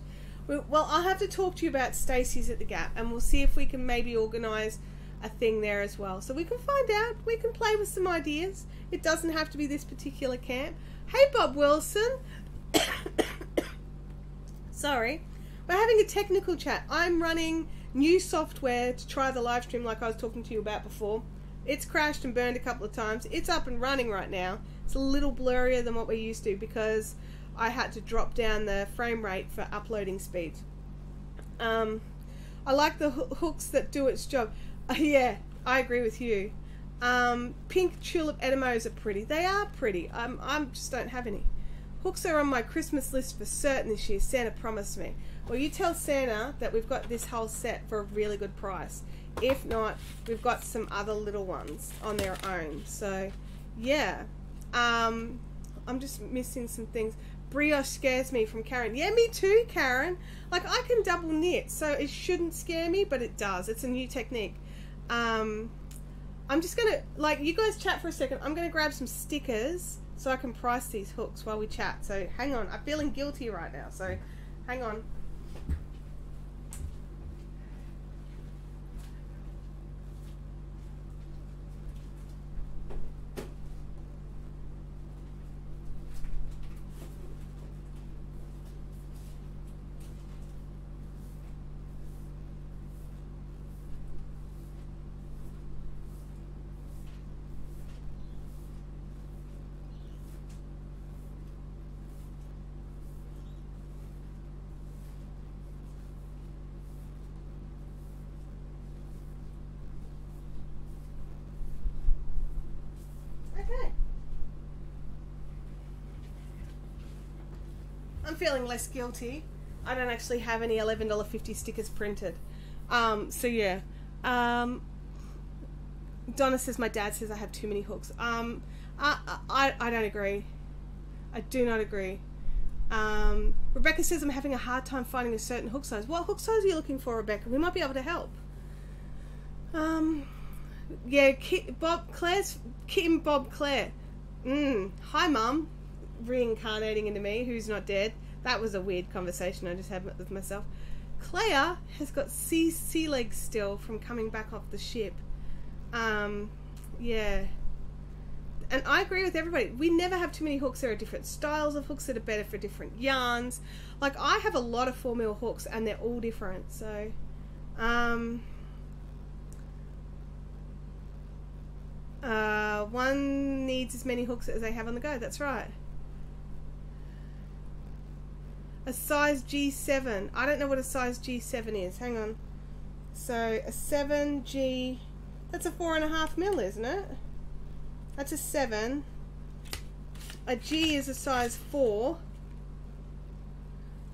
A: Well, I'll have to talk to you about Stacey's at the Gap, and we'll see if we can maybe organise a thing there as well. So we can find out. We can play with some ideas. It doesn't have to be this particular camp. Hey, Bob Wilson. Sorry. We're having a technical chat. I'm running new software to try the live stream like I was talking to you about before. It's crashed and burned a couple of times. It's up and running right now. It's a little blurrier than what we're used to because I had to drop down the frame rate for uploading speed. I like the hooks that do its job. Yeah, I agree with you. Pink tulip Edamos are pretty. They are pretty. I just don't have any. Hooks are on my Christmas list for certain this year. Santa promised me. Well, you tell Santa that we've got this whole set for a really good price. If not, we've got some other little ones on their own. So, yeah. I'm just missing some things. brioche scares me from Karen. Yeah, me too, Karen. Like, I can double knit, so it shouldn't scare me, but it does. It's a new technique. I'm just gonna, like, you guys chat for a second. I'm gonna grab some stickers so I can price these hooks while we chat. So hang on. I'm feeling guilty right now, so hang on. I'm feeling less guilty. I don't actually have any $11.50 stickers printed. So yeah. Donna says my dad says I have too many hooks. I don't agree. I do not agree. Rebecca says I'm having a hard time finding a certain hook size. What hook size are you looking for, Rebecca? We might be able to help. Yeah, Bob Claire. Hi, Mum. Reincarnating into me, who's not dead. That was a weird conversation I just had with myself. Claire has got sea legs still from coming back off the ship. Yeah. And I agree with everybody. We never have too many hooks. There are different styles of hooks that are better for different yarns. Like, I have a lot of 4mm hooks and they're all different. So, one needs as many hooks as they have on the go. That's right. A size G7. I don't know what a size G7 is. Hang on. So a 7G. That's a 4.5mm, isn't it? That's a 7. A G is a size 4.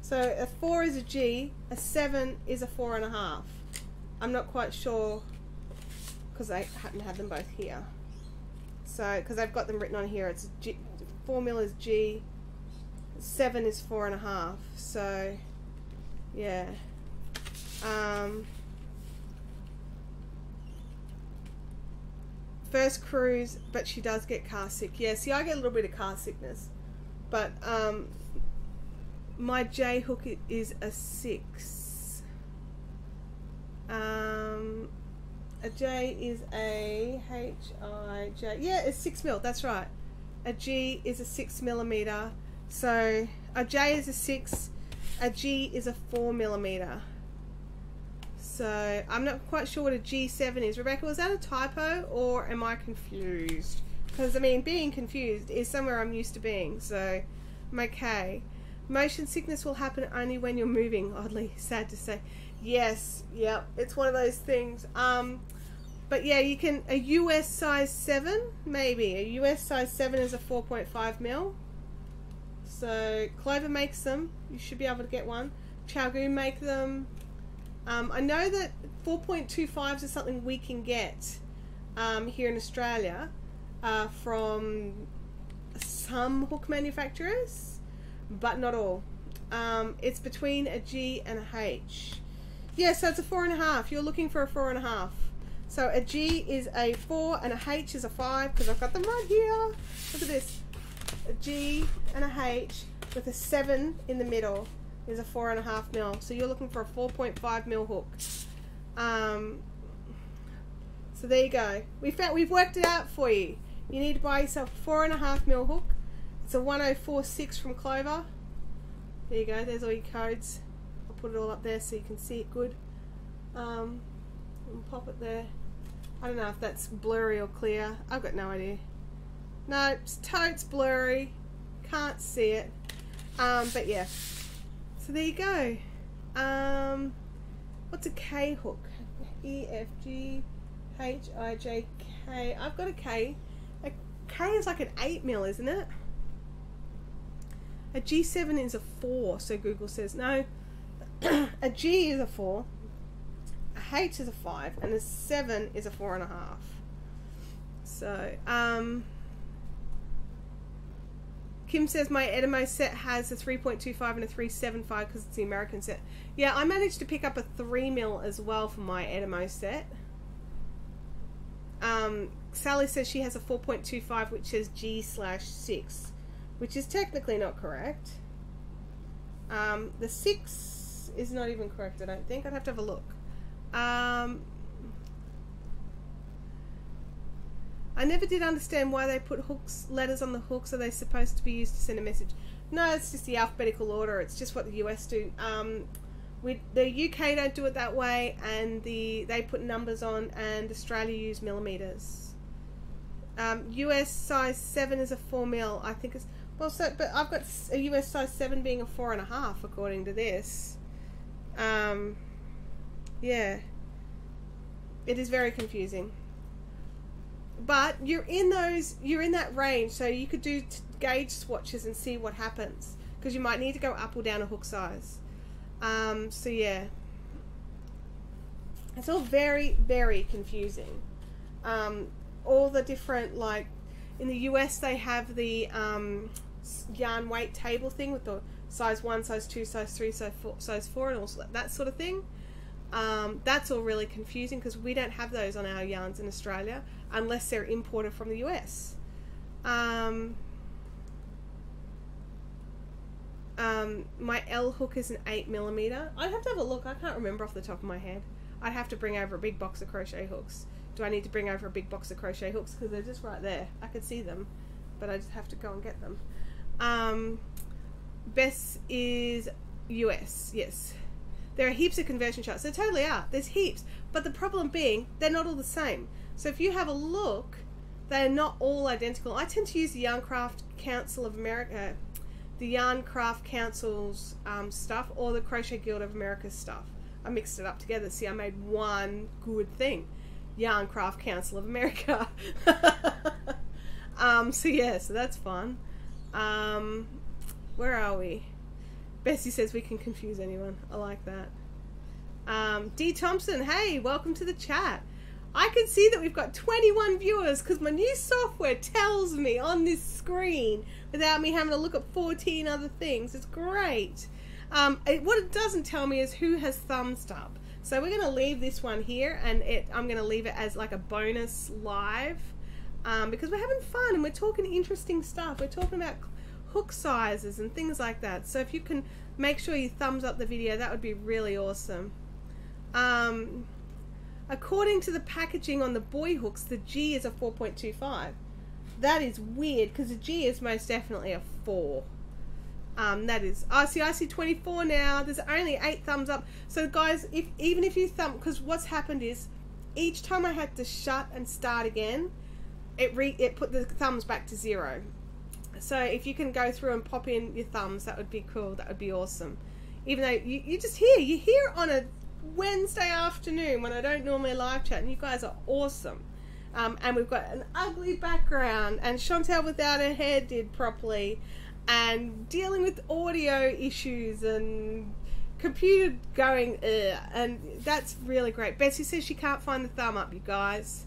A: So a 4 is a G. A 7 is a 4.5. I'm not quite sure because I happen to have them both here. So because I've got them written on here, it's G, 4mm is G. 7 is 4.5. So yeah. First cruise, but she does get car sick. Yeah, see, I get a little bit of car sickness, but my J hook is a 6. A J is a HIJ. Yeah, it's 6mm. That's right. A G is a 6mm. So a J is a 6. A G is a 4mm. So I'm not quite sure what a G7 is. Rebecca, was that a typo or am I confused? Because I mean, being confused is somewhere I'm used to being. So I'm okay. Motion sickness will happen only when you're moving. Oddly sad to say. Yes, yep, it's one of those things. But yeah, you can, a US size 7, maybe. A US size 7 is a 4.5mm. So Clover makes them. You should be able to get one. Chowgoon make them. I know that 4.25s is something we can get here in Australia from some hook manufacturers, but not all. It's between a G and a H. Yeah, so it's a 4.5. You're looking for a 4.5. So a G is a 4 and a H is a 5 because I've got them right here. Look at this. A G and a H with a 7 in the middle is a 4.5mm. So you're looking for a 4.5mm hook. So there you go. We've worked it out for you. You need to buy yourself a 4.5mm hook. It's a 1046 from Clover. There you go. There's all your codes. I'll put it all up there so you can see it good. And pop it there. I don't know if that's blurry or clear. I've got no idea. No, it's totes blurry. Can't see it. But yeah. So there you go. What's a K hook? E, F, G, H, I, J, K. I've got a K. A K is like an 8mm, isn't it? A G7 is a 4, so Google says. No. A G is a 4. A H is a 5. And a 7 is a 4.5. So, Kim says my Edemo set has a 3.25 and a 3.75 because it's the American set. Yeah, I managed to pick up a 3mm as well for my Edemo set. Sally says she has a 4.25 which says G/6, which is technically not correct. The 6 is not even correct, I don't think. I'd have to have a look. I never did understand why they put letters on the hooks. Are they supposed to be used to send a message? No, it's just the alphabetical order. It's just what the US do. The UK don't do it that way, and they put numbers on, and Australia use millimeters. US size 7 is a 4mm. I think it's well. So, but I've got a US size 7 being a 4.5 according to this. Yeah, it is very confusing. But you're in that range, so you could do gauge swatches and see what happens, because you might need to go up or down a hook size. So yeah, it's all very, very confusing. All the different, like in the US they have the yarn weight table thing with the size 1, size 2, size 3, size 4 and all that sort of thing. That's all really confusing because we don't have those on our yarns in Australia unless they're imported from the US. My L hook is an 8mm. I'd have to have a look. I can't remember off the top of my head. I'd have to bring over a big box of crochet hooks. Do I need to bring over a big box of crochet hooks? Because they're just right there. I could see them, but I just have to go and get them. Bess is US, yes. There are heaps of conversion charts. There totally are. There's heaps. But the problem being, they're not all the same. So if you have a look, they're not all identical. I tend to use the Yarncraft Council of America, the Yarncraft Council's stuff, or the Crochet Guild of America's stuff. I mixed it up together. See, I made one good thing. Yarncraft Council of America. So yeah, so that's fun. Where are we? Bessie says we can confuse anyone. I like that. D. Thompson, hey, welcome to the chat. I can see that we've got 21 viewers because my new software tells me on this screen without me having to look at 14 other things. It's great. What it doesn't tell me is who has thumbs up. So we're going to leave this one here, and I'm going to leave it as like a bonus live because we're having fun and we're talking interesting stuff. We're talking about hook sizes and things like that. So if you can make sure you thumbs up the video, that would be really awesome. According to the packaging on the boy hooks, the G is a 4.25. That is weird because the G is most definitely a 4. That is, I see 24 now. There's only 8 thumbs up. So guys, even if you thumb, because what's happened is each time I had to shut and start again, it put the thumbs back to 0. So if you can go through and pop in your thumbs, that would be cool. That would be awesome. Even though you hear on a Wednesday afternoon when I don't normally live chat, and you guys are awesome. And we've got an ugly background, and Chantel without her hair did properly, and dealing with audio issues and computer going and that's really great. Betsy says she can't find the thumb up, you guys.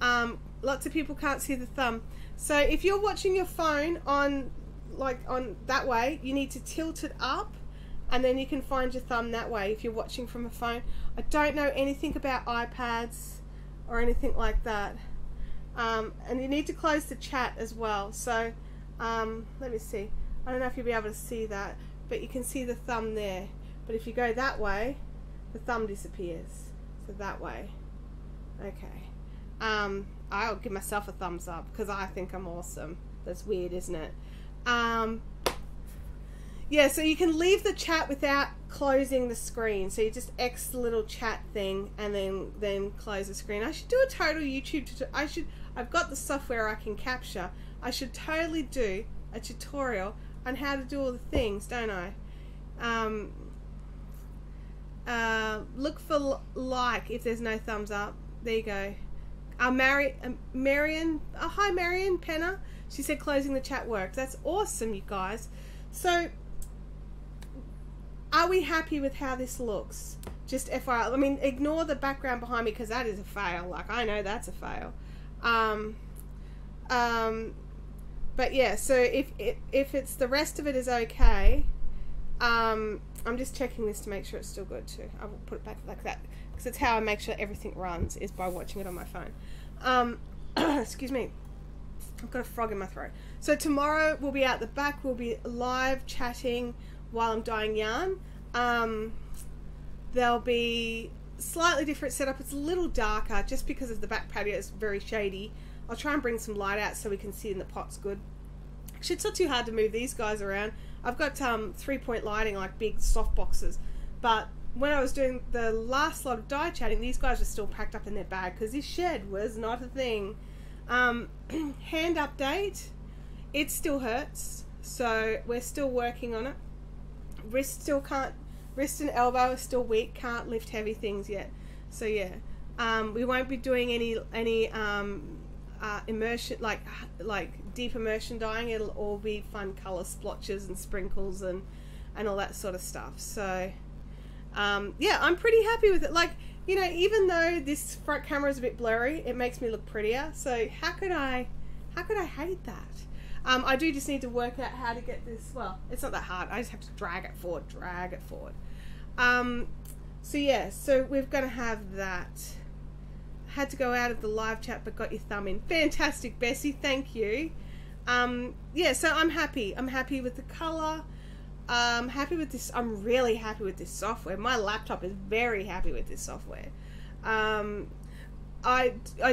A: Lots of people can't see the thumb. So if you're watching your phone on that way, you need to tilt it up, and then you can find your thumb that way if you're watching from a phone. I don't know anything about iPads or anything like that. And you need to close the chat as well. So let me see. I don't know if you'll be able to see that, but you can see the thumb there. But if you go that way, the thumb disappears. So that way. Okay. I'll give myself a thumbs up because I think I'm awesome. That's weird, isn't it? Yeah, so you can leave the chat without closing the screen. So you just X the little chat thing and then close the screen. I should do a total YouTube tutorial. I've got the software I can capture. I should totally do a tutorial on how to do all the things, don't I? Look for like if there's no thumbs up. There you go. Marion, hi Marion Penner. She said closing the chat worked. That's awesome, you guys. So, are we happy with how this looks? Just FYI. I mean, ignore the background behind me because that is a fail. Like, I know that's a fail. But yeah, so if it's the rest of it is okay, I'm just checking this to make sure it's still good too. I will put it back like that because it's how I make sure everything runs, is by watching it on my phone. Excuse me, I've got a frog in my throat. So tomorrow we'll be out the back, we'll be live chatting while I'm dyeing yarn. There'll be slightly different setup. It's a little darker just because of the back patio is very shady. I'll try and bring some light out so we can see in the pots good. Actually, it's not too hard to move these guys around. I've got 3-point lighting, like big soft boxes, but when I was doing the last lot of dye chatting, these guys were still packed up in their bag because this shed was not a thing. Hand update, it still hurts, so we're still working on it. Wrist and elbow are still weak, can't lift heavy things yet. So yeah, we won't be doing any immersion, like deep immersion dyeing. It'll all be fun color splotches and sprinkles and all that sort of stuff. So yeah, I'm pretty happy with it. Like, you know, even though this front camera is a bit blurry, it makes me look prettier. So how could I hate that? I do just need to work out how to get this. Well, it's not that hard. I just have to drag it forward. So yeah, so we're going to have that. Had to go out of the live chat, but got your thumb in. Fantastic, Bessie. Thank you. Yeah, so I'm happy. I'm happy with the color. I'm happy with this. I'm really happy with this software. My laptop is very happy with this software. I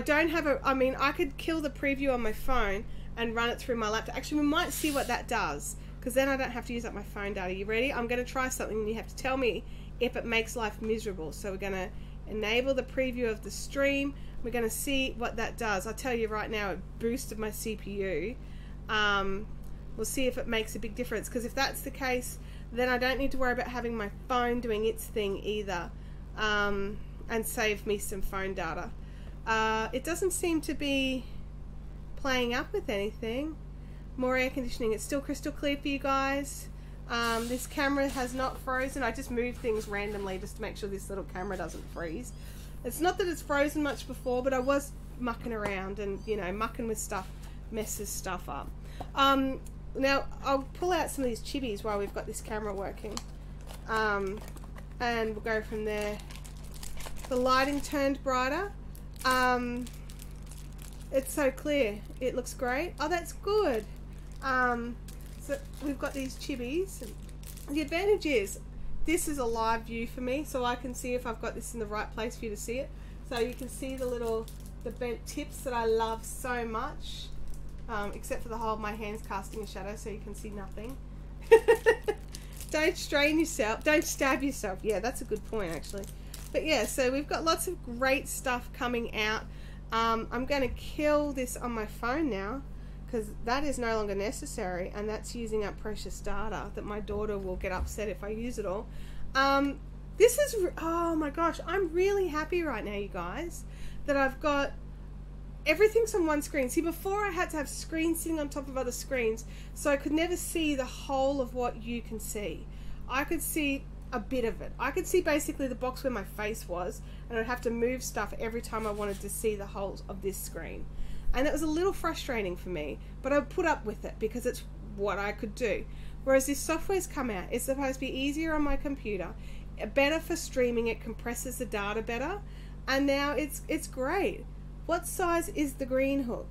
A: don't have a. I mean, I could kill the preview on my phone and run it through my laptop. Actually, we might see what that does, because then I don't have to use up my phone data. You ready? I'm going to try something, and you have to tell me if it makes life miserable. So we're going to enable the preview of the stream. We're going to see what that does. I'll tell you right now, it boosted my CPU. We'll see if it makes a big difference, because if that's the case, then I don't need to worry about having my phone doing its thing either, and save me some phone data. It doesn't seem to be playing up with anything. More air conditioning. It's still crystal clear for you guys. This camera has not frozen. I just moved things randomly just to make sure this little camera doesn't freeze. It's not that it's frozen much before, but I was mucking around, and you know, mucking with stuff messes stuff up. Now I'll pull out some of these chibis while we've got this camera working, and we'll go from there. The lighting turned brighter. It's so clear. It looks great. Oh, that's good. So we've got these chibis. The advantage is this is a live view for me, so I can see if I've got this in the right place for you to see it. So you can see the bent tips that I love so much, except for the whole of my hands casting a shadow, so you can see nothing. Don't strain yourself. Don't stab yourself. Yeah, that's a good point actually. But yeah, so we've got lots of great stuff coming out. I'm going to kill this on my phone now, because that is no longer necessary, and that's using up precious data that my daughter will get upset if I use it all. This is, oh my gosh, I'm really happy right now, you guys, that I've got everything's on one screen. See, before I had to have screens sitting on top of other screens, so I could never see the whole of what you can see. I could see a bit of it. I could see basically the box where my face was, and I'd have to move stuff every time I wanted to see the whole of this screen. And that was a little frustrating for me, but I put up with it because it's what I could do. Whereas this software's come out, it's supposed to be easier on my computer, better for streaming, it compresses the data better, and now it's great. What size is the green hook?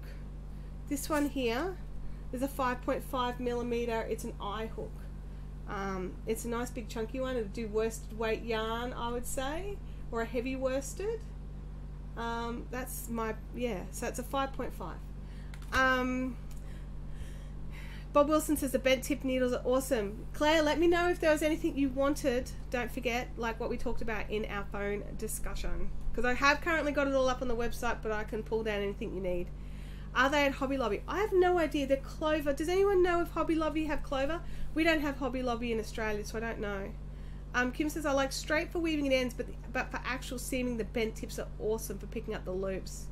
A: This one here is a 5.5mm, it's an eye hook. It's a nice big chunky one. It'll do worsted weight yarn, I would say, or a heavy worsted. That's my, yeah, so it's a 5.5. Bob Wilson says the bent tip needles are awesome. Claire, let me know if there was anything you wanted. Don't forget, like what we talked about in our phone discussion, because I have currently got it all up on the website, but I can pull down anything you need. Are they at Hobby Lobby? I have no idea. They're Clover. Does anyone know if Hobby Lobby have Clover? We don't have Hobby Lobby in Australia, so I don't know. Kim says, I like straight for weaving at ends, but for actual seaming, the bent tips are awesome for picking up the loops.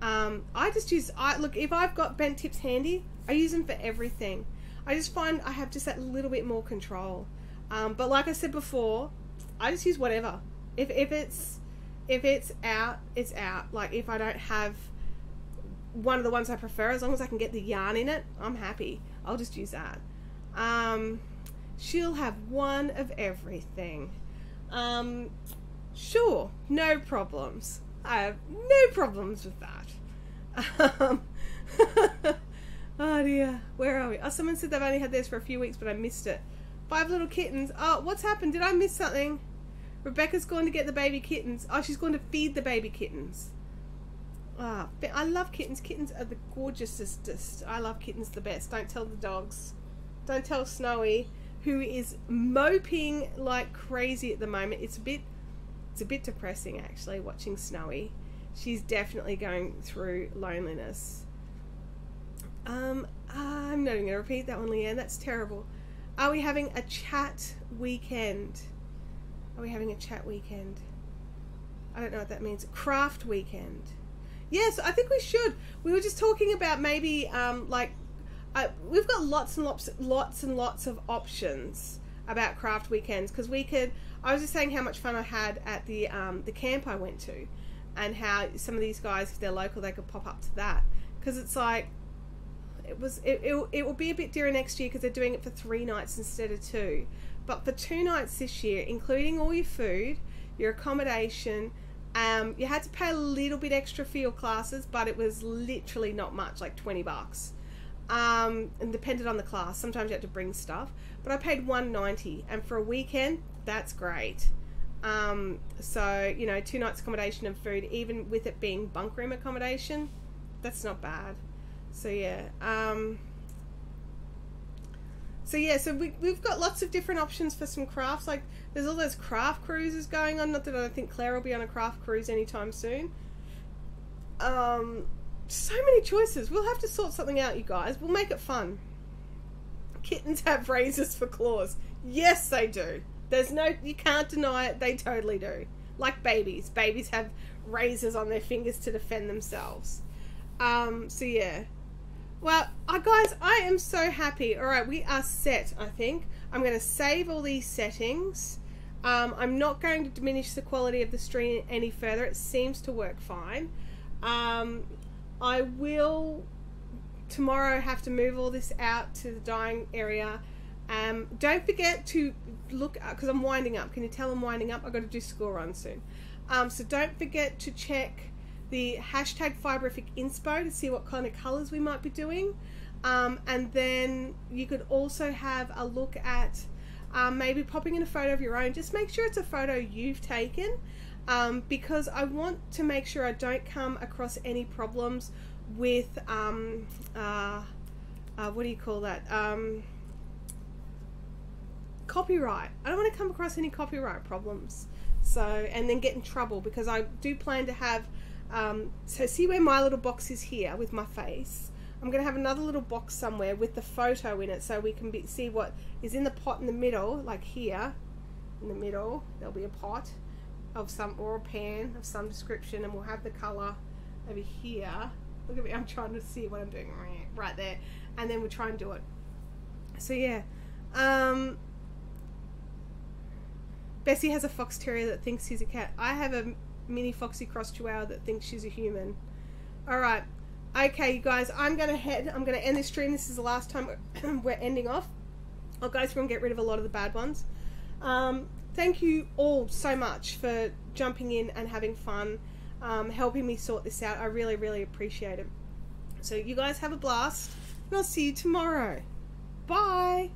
A: I just use, look, if I've got bent tips handy, I use them for everything. I just find I have just that little bit more control. But like I said before, I just use whatever. If it's out, it's out. Like if I don't have one of the ones I prefer. As long as I can get the yarn in it, I'm happy. I'll just use that. She'll have one of everything. Sure, no problems. I have no problems with that. Oh dear, where are we? Oh, someone said they've only had theirs for a few weeks, but I missed it. 5 little kittens. Oh, what's happened? Did I miss something? Rebecca's going to get the baby kittens. Oh, she's going to feed the baby kittens. Ah, oh, I love kittens. Kittens are the gorgeousest. I love kittens the best. Don't tell the dogs. Don't tell Snowy, who is moping like crazy at the moment. It's a bit depressing actually watching Snowy. She's definitely going through loneliness. I'm not even going to repeat that one, Leanne. That's terrible. Are we having a chat weekend? Are we having a chat weekend? I don't know what that means. Craft weekend. Yes, I think we should. We were just talking about maybe we've got lots and lots of options about craft weekends, because I was just saying how much fun I had at the camp I went to, and how some of these guys, if they're local, they could pop up to that, because it's like it will be a bit dearer next year because they're doing it for 3 nights instead of 2, but for 2 nights this year, including all your food, your accommodation, you had to pay a little bit extra for your classes, but it was literally not much, like $20. And depended on the class. Sometimes you had to bring stuff, but I paid $190, and for a weekend, that's great. So 2 nights accommodation and food, even with it being bunk room accommodation, that's not bad. So yeah, so we've got lots of different options for some crafts. Like there's all those craft cruises going on. Not that I don't think Claire will be on a craft cruise anytime soon. So many choices. We'll have to sort something out, you guys. We'll make it fun. Kittens have razors for claws. Yes, they do. You can't deny it. They totally do. Like babies. Babies have razors on their fingers to defend themselves. So yeah. Well, guys, I am so happy. All right, we are set, I think. I'm going to save all these settings. I'm not going to diminish the quality of the stream any further. It seems to work fine. I will tomorrow have to move all this out to the dyeing area. Don't forget to look, because I'm winding up. Can you tell I'm winding up? I've got to do school run soon. So don't forget to check the hashtag Fiberific Inspo to see what kind of colours we might be doing. And then you could also have a look at maybe popping in a photo of your own. Just make sure it's a photo you've taken, because I want to make sure I don't come across any problems with what do you call that, copyright. I don't want to come across any copyright problems, so, and then get in trouble, because I do plan to have so see where my little box is here with my face. I'm going to have another little box somewhere with the photo in it, so we can see what is in the pot in the middle. Like here in the middle there'll be a pot of some, or a pan of some description, and we'll have the colour over here. Look at me, I'm trying to see what I'm doing right there, and then we'll try and do it. So yeah, Bessie has a fox terrier that thinks he's a cat. I have a mini foxy cross chihuahua that thinks she's a human. Alright, okay you guys, I'm going to end this stream. This is the last time we're ending off. I'll go through and get rid of a lot of the bad ones. Thank you all so much for jumping in and having fun, helping me sort this out. I really, really appreciate it. So you guys have a blast, and I'll see you tomorrow. Bye!